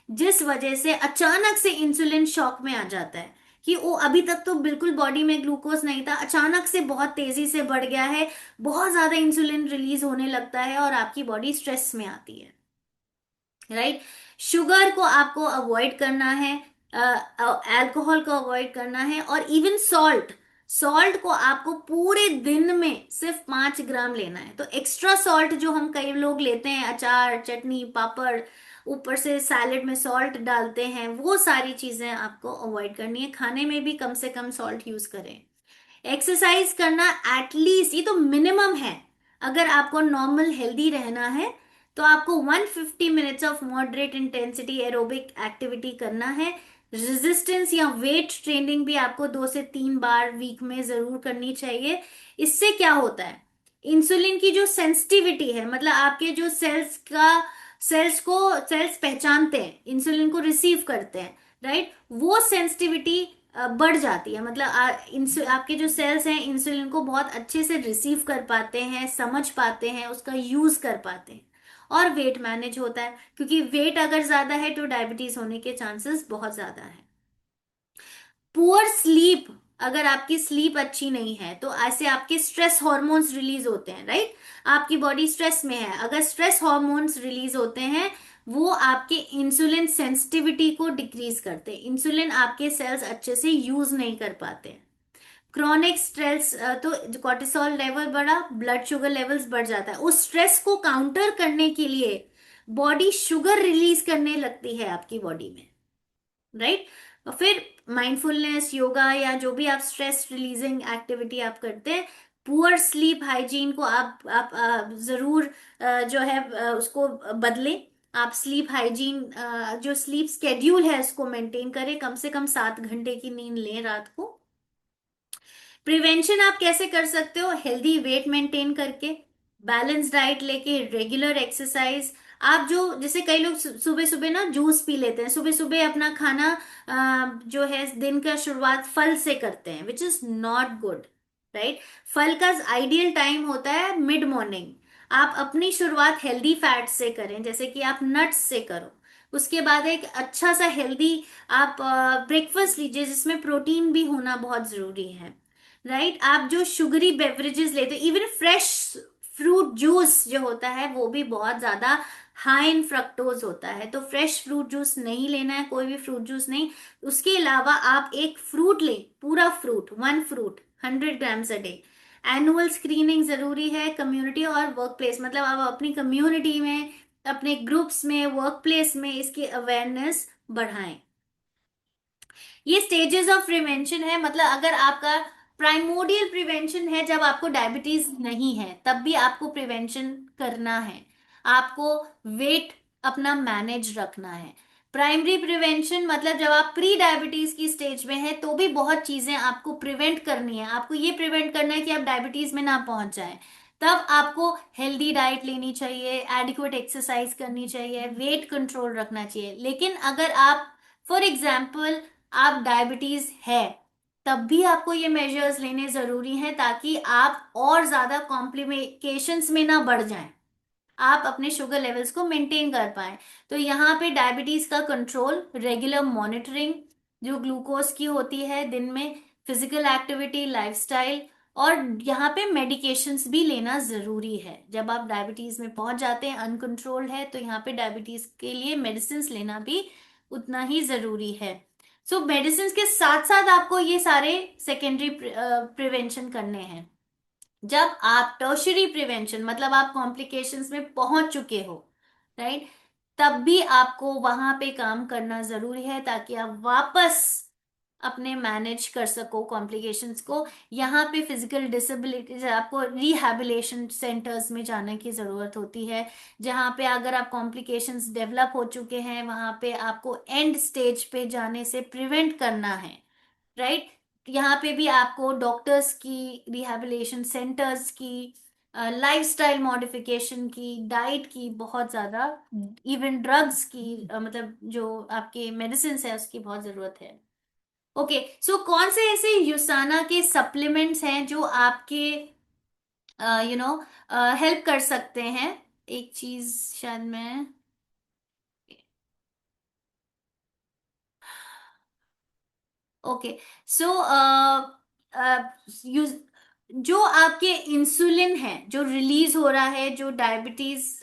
जिस वजह से अचानक से इंसुलिन शॉक में आ जाता है कि वो अभी तक तो बिल्कुल बॉडी में ग्लूकोज नहीं था, अचानक से बहुत तेजी से बढ़ गया है, बहुत ज्यादा इंसुलिन रिलीज होने लगता है और आपकी बॉडी स्ट्रेस में आती है। राइट। शुगर को आपको अवॉइड करना है, अल्कोहल को अवॉइड करना है, और इवन सॉल्ट, सॉल्ट को आपको पूरे दिन में सिर्फ 5 ग्राम लेना है। तो एक्स्ट्रा सॉल्ट जो हम कई लोग लेते हैं, अचार, चटनी, पापड़, ऊपर से सैलेड में सॉल्ट डालते हैं, वो सारी चीजें आपको अवॉइड करनी है। खाने में भी कम से कम सॉल्ट यूज करें। एक्सरसाइज करना एटलीस्ट, ये तो मिनिमम है, अगर आपको नॉर्मल हेल्दी रहना है तो आपको 150 minutes of moderate intensity aerobic activity करना है। रेजिस्टेंस या वेट ट्रेनिंग भी आपको 2 से 3 बार वीक में जरूर करनी चाहिए। इससे क्या होता है, इंसुलिन की जो सेंसिटिविटी है, मतलब आपके जो सेल्स पहचानते हैं, इंसुलिन को रिसीव करते हैं, राइट, वो सेंसिटिविटी बढ़ जाती है। मतलब आपके जो सेल्स हैं इंसुलिन को बहुत अच्छे से रिसीव कर पाते हैं, समझ पाते हैं, उसका यूज कर पाते हैं, और वेट मैनेज होता है। क्योंकि वेट अगर ज्यादा है तो डायबिटीज होने के चांसेस बहुत ज्यादा है। पुअर स्लीप, अगर आपकी स्लीप अच्छी नहीं है तो ऐसे आपके स्ट्रेस हार्मोन्स रिलीज होते हैं, राइट। आपकी बॉडी स्ट्रेस में है, अगर स्ट्रेस हार्मोन्स रिलीज होते हैं वो आपके इंसुलिन सेंसिटिविटी को डिक्रीज करते हैं, इंसुलिन आपके सेल्स अच्छे से यूज नहीं कर पाते। क्रॉनिक स्ट्रेस, तो कॉर्टिसोल लेवल बढ़ा, ब्लड शुगर लेवल्स बढ़ जाता है। उस स्ट्रेस को काउंटर करने के लिए बॉडी शुगर रिलीज करने लगती है आपकी बॉडी में, राइट। और फिर माइंडफुलनेस, योगा, या जो भी आप स्ट्रेस रिलीजिंग एक्टिविटी आप करते हैं, पुअर स्लीप हाइजीन को आप जरूर जो है उसको बदलें। आप स्लीप हाइजीन, जो स्लीप स्केड्यूल है उसको मेंटेन करें, कम से कम 7 घंटे की नींद लें रात को। प्रिवेंशन आप कैसे कर सकते हो, हेल्दी वेट मेंटेन करके, बैलेंस डाइट लेके, रेगुलर एक्सरसाइज। आप जो, जैसे कई लोग सुबह सुबह ना जूस पी लेते हैं, सुबह सुबह अपना खाना जो है दिन का शुरुआत फल से करते हैं, which is not good, right. फल का आइडियल टाइम होता है मिड मॉर्निंग। आप अपनी शुरुआत हेल्दी फैट से करें, जैसे कि आप नट्स से करो, उसके बाद एक अच्छा सा हेल्दी आप ब्रेकफास्ट लीजिए जिसमें प्रोटीन भी होना बहुत जरूरी है, राइट। आप जो शुगरी बेवरेजेस लेते हो, इवन फ्रेश फ्रूट जूस जो होता है वो भी बहुत ज्यादा हाई इन फ्रक्टोज होता है, तो फ्रेश फ्रूट जूस नहीं लेना है, कोई भी फ्रूट जूस नहीं। उसके अलावा आप एक फ्रूट लें, पूरा fruit, 1 fruit 100 grams a day. Annual screening जरूरी है, कम्युनिटी और वर्क प्लेस, मतलब आप अपनी कम्युनिटी में, अपने ग्रुप्स में, वर्क प्लेस में इसकी अवेयरनेस बढ़ाएं। ये स्टेजेस ऑफ प्रिवेंशन है, मतलब अगर आपका प्राइमोडियल प्रिवेंशन है जब आपको डायबिटीज नहीं है तब भी आपको प्रिवेंशन करना है, आपको वेट अपना मैनेज रखना है। प्राइमरी प्रिवेंशन मतलब जब आप प्री डायबिटीज की स्टेज में है तो भी बहुत चीजें आपको प्रिवेंट करनी है, आपको ये प्रिवेंट करना है कि आप डायबिटीज में ना पहुंच जाए। तब आपको हेल्दी डाइट लेनी चाहिए, एडिक्वेट एक्सरसाइज करनी चाहिए, वेट कंट्रोल रखना चाहिए। लेकिन अगर आप, फॉर एग्जाम्पल, आप डायबिटीज है तब भी आपको ये मेजर्स लेने जरूरी हैं ताकि आप और ज्यादा कॉम्प्लिकेशंस में ना बढ़ जाएं, आप अपने शुगर लेवल्स को मेंटेन कर पाए। तो यहाँ पे डायबिटीज का कंट्रोल, रेगुलर मॉनिटरिंग जो ग्लूकोज की होती है दिन में, फिजिकल एक्टिविटी, लाइफस्टाइल, और यहाँ पे मेडिकेशंस भी लेना जरूरी है। जब आप डायबिटीज में पहुंच जाते हैं, अनकंट्रोल्ड है, तो यहाँ पे डायबिटीज के लिए मेडिसिन लेना भी उतना ही जरूरी है। सो मेडिसिन के साथ साथ आपको ये सारे सेकेंडरी प्रिवेंशन करने हैं। जब आप टर्शरी प्रिवेंशन, मतलब आप कॉम्प्लिकेशंस में पहुंच चुके हो, राइट, तब भी आपको वहां पे काम करना जरूरी है, ताकि आप वापस अपने मैनेज कर सको कॉम्प्लिकेशंस को। यहाँ पे फिजिकल डिसेबिलिटीज, आपको रिहैबिलिटेशन सेंटर्स में जाने की जरूरत होती है, जहाँ पे अगर आप कॉम्प्लिकेशंस डेवलप हो चुके हैं, वहां पे आपको एंड स्टेज पे जाने से प्रिवेंट करना है, राइट। यहाँ पे भी आपको डॉक्टर्स की, रिहैबिलिटेशन सेंटर्स की, लाइफस्टाइल मॉडिफिकेशन की, डाइट की बहुत ज्यादा, इवन ड्रग्स की, मतलब जो आपके मेडिसिन है उसकी बहुत जरूरत है। ओके, सो कौन से ऐसे यूसाना के सप्लीमेंट्स हैं जो आपके यू नो हेल्प कर सकते हैं? एक चीज शायद मैं, ओके, सो यूज जो आपके इंसुलिन है जो रिलीज हो रहा है, जो डायबिटीज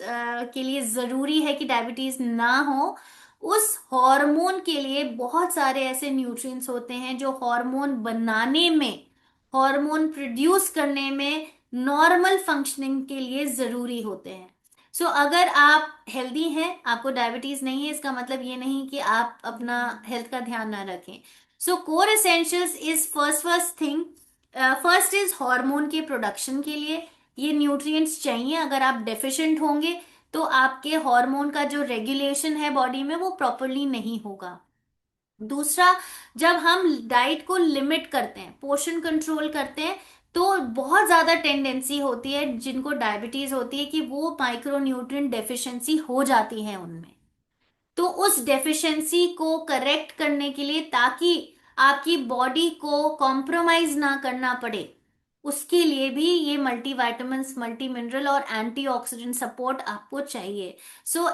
के लिए जरूरी है कि डायबिटीज ना हो, उस हार्मोन के लिए बहुत सारे ऐसे न्यूट्रिएंट्स होते हैं जो हार्मोन बनाने में, हार्मोन प्रोड्यूस करने में, नॉर्मल फंक्शनिंग के लिए जरूरी होते हैं। सो अगर आप हेल्दी हैं, आपको डायबिटीज नहीं है, इसका मतलब ये नहीं कि आप अपना हेल्थ का ध्यान ना रखें। So core essentials is first thing, first is hormone के प्रोडक्शन के लिए ये न्यूट्रिएंट्स चाहिए। अगर आप डेफिशिएंट होंगे तो आपके हार्मोन का जो रेगुलेशन है बॉडी में वो प्रॉपरली नहीं होगा। दूसरा, जब हम डाइट को लिमिट करते हैं, पोर्शन कंट्रोल करते हैं, तो बहुत ज्यादा टेंडेंसी होती है जिनको डायबिटीज होती है कि वो माइक्रो न्यूट्रिएंट डेफिशिएंसी हो जाती है उनमें। तो उस डेफिशिएंसी को करेक्ट करने के लिए, ताकि आपकी बॉडी को कॉम्प्रोमाइज ना करना पड़े, उसके लिए भी ये मल्टीविटामिन्स, मल्टी मिनरल और एंटीऑक्सीडेंट सपोर्ट आपको चाहिए। सो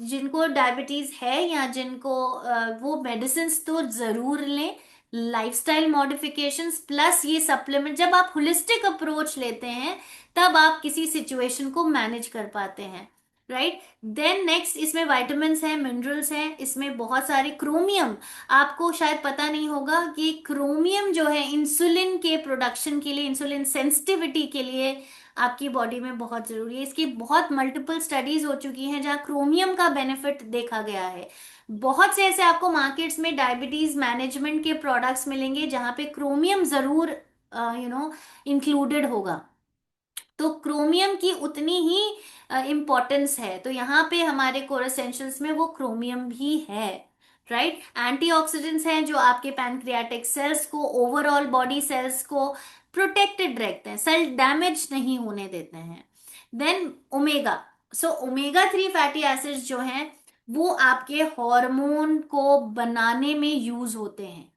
जिनको डायबिटीज है या जिनको वो मेडिसिन तो जरूर लें। लाइफस्टाइल मॉडिफिकेशंस प्लस ये सप्लीमेंट, जब आप होलिस्टिक अप्रोच लेते हैं तब आप किसी सिचुएशन को मैनेज कर पाते हैं, राइट। देन नेक्स्ट, इसमें विटामिन्स हैं, मिनरल्स हैं, इसमें बहुत सारे, क्रोमियम, आपको शायद पता नहीं होगा कि क्रोमियम जो है इंसुलिन के प्रोडक्शन के लिए, इंसुलिन सेंसिटिविटी के लिए आपकी बॉडी में बहुत जरूरी है। इसकी बहुत मल्टीपल स्टडीज हो चुकी हैं जहाँ क्रोमियम का बेनिफिट देखा गया है। बहुत से ऐसे आपको मार्केट्स में डायबिटीज मैनेजमेंट के प्रोडक्ट्स मिलेंगे जहाँ पे क्रोमियम जरूर इंक्लूडेड होगा। तो क्रोमियम की उतनी ही इम्पोर्टेंस है, तो यहाँ पे हमारे कोर एसेंशियल्स में वो क्रोमियम भी है, राइट। एंटीऑक्सीडेंट्स हैं जो आपके पैनक्रियाटिक सेल्स को, ओवरऑल बॉडी सेल्स को प्रोटेक्टेड रखते हैं, सेल डैमेज नहीं होने देते हैं। Then omega, so omega 3 fatty acids जो हैं वो आपके हार्मोन को बनाने में यूज होते हैं,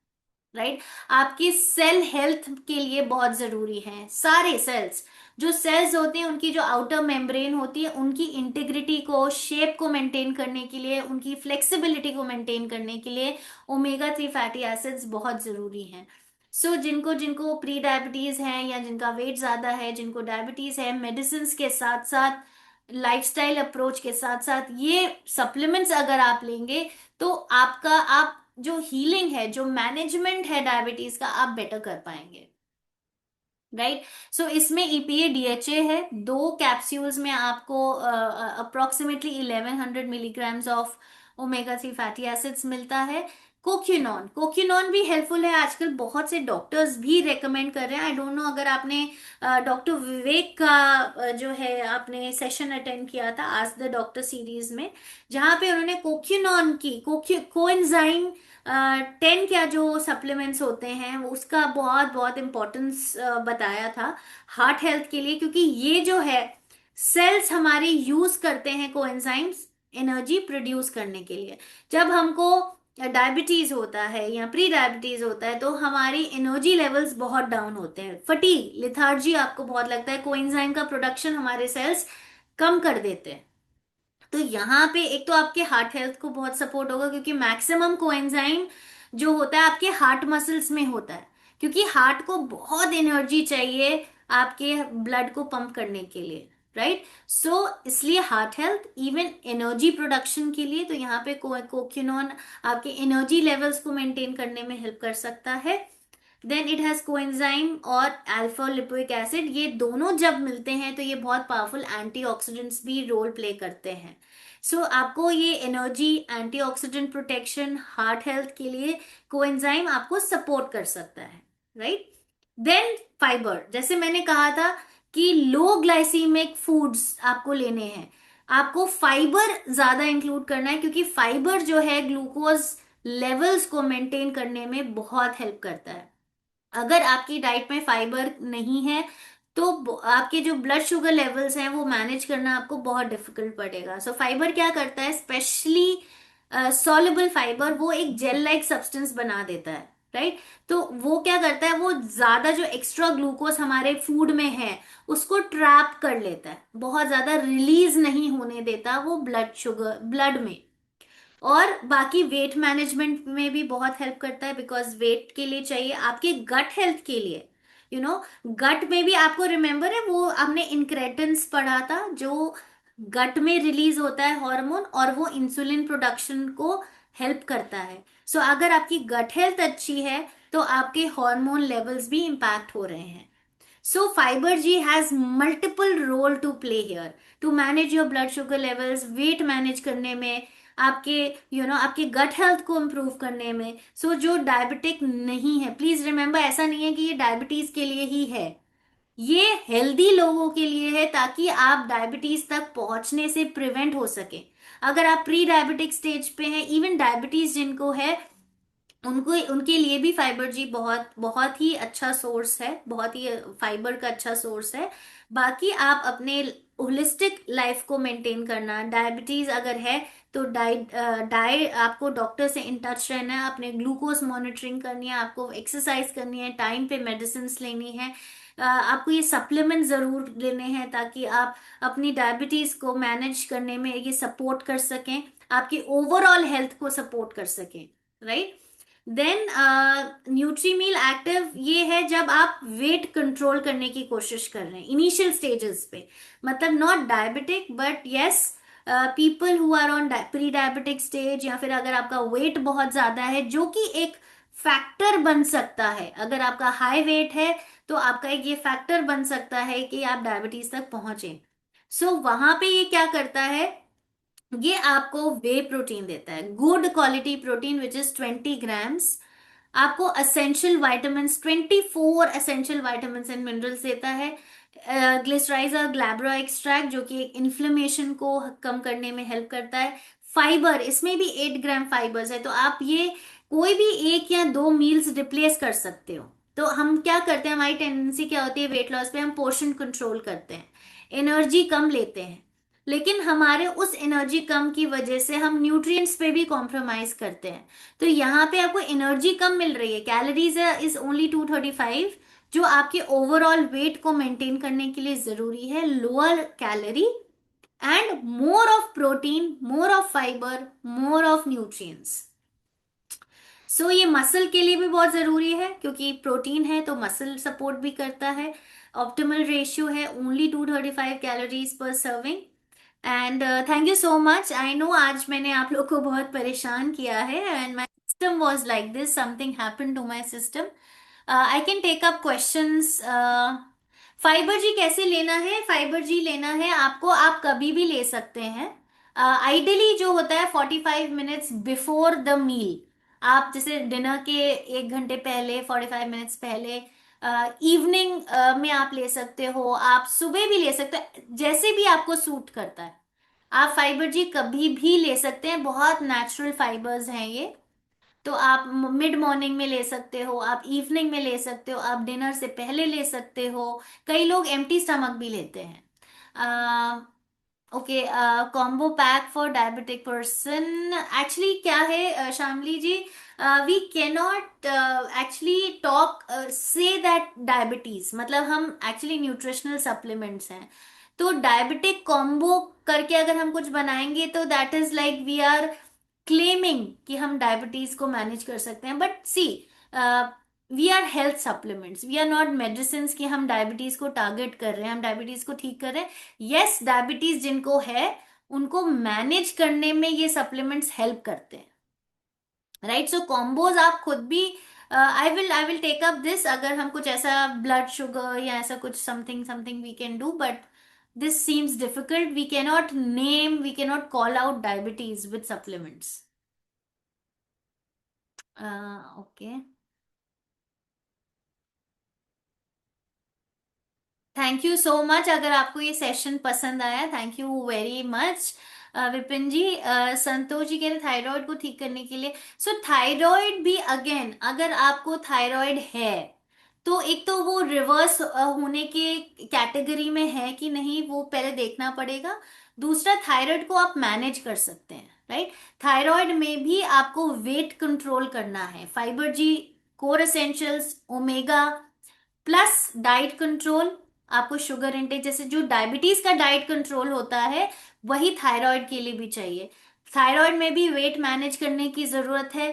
राइट। आपकी सेल हेल्थ के लिए बहुत जरूरी है। सारे सेल्स, जो सेल्स होते हैं उनकी जो आउटर मेम्ब्रेन होती है, उनकी इंटीग्रिटी को, शेप को मेंटेन करने के लिए, उनकी फ्लेक्सिबिलिटी को मेंटेन करने के लिए ओमेगा 3 फैटी एसिड्स बहुत जरूरी हैं। सो जिनको जिनको प्री डायबिटीज है या जिनका वेट ज्यादा है, जिनको डायबिटीज है, मेडिसिन के साथ साथ, लाइफस्टाइल अप्रोच के साथ साथ ये सप्लीमेंट्स अगर आप लेंगे तो आपका, आप जो हीलिंग है, जो मैनेजमेंट है डायबिटीज का, आप बेटर कर पाएंगे, राइट। सो इसमें ईपीए डीएचए है, 2 कैप्सूल्स में आपको approximately 1100 milligrams of omega 3 fatty acids मिलता है। कोक्यूनॉन, कोक्यूनॉन भी हेल्पफुल है, आजकल बहुत से डॉक्टर्स भी रेकमेंड कर रहे हैं। आई डोंट नो अगर आपने डॉक्टर विवेक का जो है आपने सेशन अटेंड किया था आज द डॉक्टर सीरीज में, जहां पे उन्होंने कोक्यूनॉन की, कोएंजाइम 10 क्या जो सप्लीमेंट्स होते हैं उसका बहुत बहुत इंपॉर्टेंस बताया था हार्ट हेल्थ के लिए, क्योंकि ये जो है सेल्स हमारे यूज करते हैं कोएंजाइम्स एनर्जी प्रोड्यूस करने के लिए। जब हमको डायबिटीज होता है या प्री डायबिटीज होता है तो हमारी एनर्जी लेवल्स बहुत डाउन होते हैं, फटीग, लिथार्जी आपको बहुत लगता है, कोएंजाइम का प्रोडक्शन हमारे सेल्स कम कर देते हैं। तो यहाँ पे एक तो आपके हार्ट हेल्थ को बहुत सपोर्ट होगा, क्योंकि मैक्सिमम कोएंजाइम जो होता है आपके हार्ट मसल्स में होता है, क्योंकि हार्ट को बहुत एनर्जी चाहिए आपके ब्लड को पंप करने के लिए, राइट। सो इसलिए heart health, even energy production के लिए, तो यहाँ पे कोक्यूनॉन आपके एनर्जी लेवल्स को मेंटेन करने में हेल्प कर सकता है। देन इट हैज कोएंजाइम और अल्फा लिपोइक एसिड, ये दोनों जब मिलते हैं तो ये बहुत पावरफुल एंटीऑक्सीडेंट्स भी रोल प्ले करते हैं। सो आपको ये energy, antioxidant protection, heart health के लिए कोएंजाइम आपको सपोर्ट कर सकता है, राइट। देन फाइबर, जैसे मैंने कहा था कि लो ग्लाइसीमिक फूड्स आपको लेने हैं, आपको फाइबर ज्यादा इंक्लूड करना है, क्योंकि फाइबर जो है ग्लूकोज लेवल्स को मेंटेन करने में बहुत हेल्प करता है। अगर आपकी डाइट में फाइबर नहीं है तो आपके जो ब्लड शुगर लेवल्स हैं वो मैनेज करना आपको बहुत डिफिकल्ट पड़ेगा। सो फाइबर क्या करता है, स्पेशली सॉल्युबल फाइबर, वो एक जेल लाइक सब्सटेंस बना देता है, राइट। तो वो क्या करता है, वो ज्यादा जो एक्स्ट्रा ग्लूकोज हमारे फूड में है उसको ट्रैप कर लेता है, बहुत ज्यादा रिलीज नहीं होने देता वो ब्लड शुगर ब्लड में। और बाकी वेट मैनेजमेंट में भी बहुत हेल्प करता है, बिकॉज वेट के लिए चाहिए, आपके गट हेल्थ के लिए, गट में भी आपको रिमेम्बर है वो आपने इंक्रेटिन्स पढ़ा था, जो गट में रिलीज होता है हार्मोन, और वो इंसुलिन प्रोडक्शन को हेल्प करता है। सो अगर आपकी गट हेल्थ अच्छी है तो आपके हार्मोन लेवल्स भी इम्पैक्ट हो रहे हैं। So fiber G has multiple role to play here to manage your blood sugar levels, weight manage करने में, आपके आपके गट हेल्थ को इम्प्रूव करने में। जो डायबिटिक नहीं है, प्लीज रिमेम्बर, ऐसा नहीं है कि ये डायबिटीज के लिए ही है, ये हेल्दी लोगों के लिए है, ताकि आप डायबिटीज तक पहुंचने से प्रिवेंट हो सके। अगर आप प्री डायबिटिक स्टेज पे हैं, इवन डायबिटीज जिनको है, उनको उनके लिए भी फाइबर जी बहुत बहुत ही अच्छा सोर्स है, बहुत ही फाइबर का अच्छा सोर्स है। बाकी आप अपने होलिस्टिक लाइफ को मेंटेन करना, डायबिटीज अगर है तो डाइट आपको डॉक्टर से इन टच रहना है, अपने ग्लूकोज मॉनिटरिंग करनी है, आपको एक्सरसाइज करनी है, टाइम पे मेडिसिन लेनी है, आपको ये सप्लीमेंट जरूर लेने हैं, ताकि आप अपनी डायबिटीज को मैनेज करने में ये सपोर्ट कर सकें, आपकी ओवरऑल हेल्थ को सपोर्ट कर सकें, राइट। देन न्यूट्रीमील एक्टिव, ये है जब आप वेट कंट्रोल करने की कोशिश कर रहे हैं इनिशियल स्टेजेस पे, मतलब not diabetic but yes people who are on pre diabetic stage, या फिर अगर आपका वेट बहुत ज्यादा है, जो कि एक फैक्टर बन सकता है, अगर आपका हाई वेट है तो आपका एक ये फैक्टर बन सकता है कि आप डायबिटीज तक पहुंचे। वहां पे ये क्या करता है, ये आपको वे प्रोटीन देता है, good quality protein which is 20 grams, आपको essential vitamin 24 essential vitamin and minerals देता है, ग्लिसराइज और ग्लैब्रा एक्सट्रैक्ट जो कि इन्फ्लेमेशन को कम करने में हेल्प करता है, फाइबर, इसमें भी 8 ग्राम फाइबर्स है, तो आप ये कोई भी एक या दो मील्स रिप्लेस कर सकते हो। तो हम क्या करते हैं, हमारी टेंडेंसी क्या होती है वेट लॉस पे, हम पोर्शन कंट्रोल करते हैं, एनर्जी कम लेते हैं, लेकिन हमारे उस एनर्जी कम की वजह से हम न्यूट्रिएंट्स पे भी कॉम्प्रोमाइज करते हैं। तो यहाँ पे आपको एनर्जी कम मिल रही है, कैलोरीज इज ओनली 235, जो आपके ओवरऑल वेट को मेंटेन करने के लिए जरूरी है, lower calorie and more of protein, more of fibre, more of nutrients. ये मसल के लिए भी बहुत जरूरी है, क्योंकि प्रोटीन है तो मसल सपोर्ट भी करता है। ऑप्टिमल रेशियो है only 235 calories per serving. And thank you so much, I know आज मैंने आप लोग को बहुत परेशान किया है, and my system was like this, something happen to my system. I can take up questions. Fibergy कैसे लेना है, फाइबर जी लेना है आपको, आप कभी भी ले सकते हैं। आइडियली जो होता है 45 मिनट्स बिफोर द मील, आप जैसे डिनर के 1 घंटे पहले, 45 मिनट्स पहले, इवनिंग में आप ले सकते हो, आप सुबह भी ले सकते हो, जैसे भी आपको सूट करता है आप फाइबर जी कभी भी ले सकते हैं, बहुत नेचुरल फाइबर्स हैं ये। तो आप मिड मॉर्निंग में ले सकते हो, आप इवनिंग में ले सकते हो, आप डिनर से पहले ले सकते हो, कई लोग एम्प्टी स्टमक भी लेते हैं। Okay, combo pack for diabetic person, actually क्या है Shamli ji, we cannot actually talk say that diabetes, मतलब हम एक्चुअली न्यूट्रिशनल सप्लीमेंट्स हैं, तो डायबिटिक कॉम्बो करके अगर हम कुछ बनाएंगे तो that is like we are claiming कि हम डायबिटीज को मैनेज कर सकते हैं, but see we are health supplements, we are not medicine कि हम डायबिटीज को टारगेट कर रहे हैं, हम डायबिटीज को ठीक कर रहे हैं। यस, डायबिटीज जिनको है उनको मैनेज करने में ये सप्लीमेंट्स हेल्प करते हैं, राइट। कॉम्बोज आप खुद भी I will take up this, अगर हम कुछ ऐसा ब्लड शुगर या ऐसा कुछ something something we can do, but this seems difficult. We can not call out diabetes with supplements. Okay. Thank you so much. अगर आपको ये सेशन पसंद आया, thank you very much. Vipin ji, Santosh ji कह रहे थायराइड को ठीक करने के लिए. सो थायराइड भी अगेन, अगर आपको थायराइड है तो एक तो वो रिवर्स होने के कैटेगरी में है कि नहीं, वो पहले देखना पड़ेगा. दूसरा, थायराइड को आप मैनेज कर सकते हैं, राइट. थायराइड में भी आपको वेट कंट्रोल करना है. Fibergy, core essentials, omega plus diet control. आपको शुगर इंटेक, जैसे जो डायबिटीज का डाइट कंट्रोल होता है, वही थायराइड के लिए भी चाहिए. थायराइड में भी वेट मैनेज करने की जरूरत है,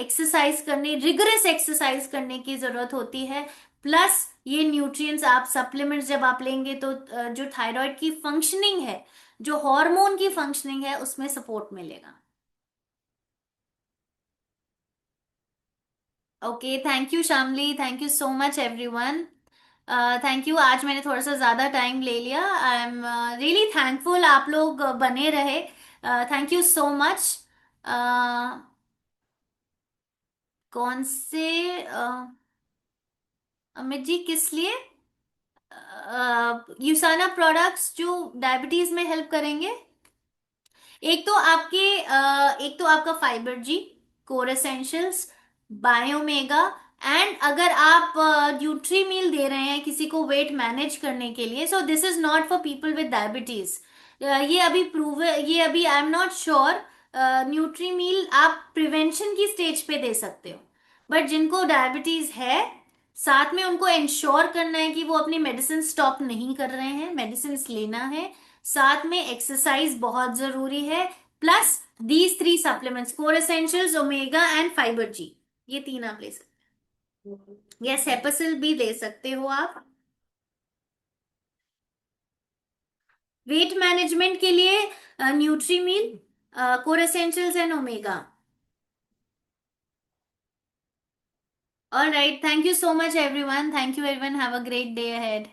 एक्सरसाइज करने, रिगरस एक्सरसाइज करने की जरूरत होती है. प्लस ये न्यूट्रिएंट्स, आप सप्लीमेंट्स जब आप लेंगे तो जो थायराइड की फंक्शनिंग है, जो हार्मोन की फंक्शनिंग है, उसमें सपोर्ट मिलेगा. Okay, thank you Shamli, thank you so much everyone. Thank you. आज मैंने थोड़ा सा ज्यादा टाइम ले लिया. आई एम रियली थैंकफुल, आप लोग बने रहे. Thank you so much. कौन से अमित जी, किस लिए? यूसाना प्रोडक्ट्स जो डायबिटीज में हेल्प करेंगे. एक तो आपका Fibergy, core essentials, BiOmega. And अगर आप न्यूट्री मील दे रहे हैं किसी को वेट मैनेज करने के लिए, so this is not for people with diabetes. ये अभी प्रूव, ये अभी I am not sure. Nutrimeal आप प्रिवेंशन की स्टेज पे दे सकते हो, बट जिनको डायबिटीज है, साथ में उनको इंश्योर करना है कि वो अपनी मेडिसिन स्टॉप नहीं कर रहे हैं, मेडिसिन लेना है. साथ में एक्सरसाइज बहुत जरूरी है. Plus these three supplements, core essentials, omega and Fibergy, ये तीन आप ले सकते हो. यस, हेपासिल भी ले सकते हो आप. वेट मैनेजमेंट के लिए Nutrimeal, core essentials and omega. All right, thank you so much everyone. Thank you everyone. Have a great day ahead.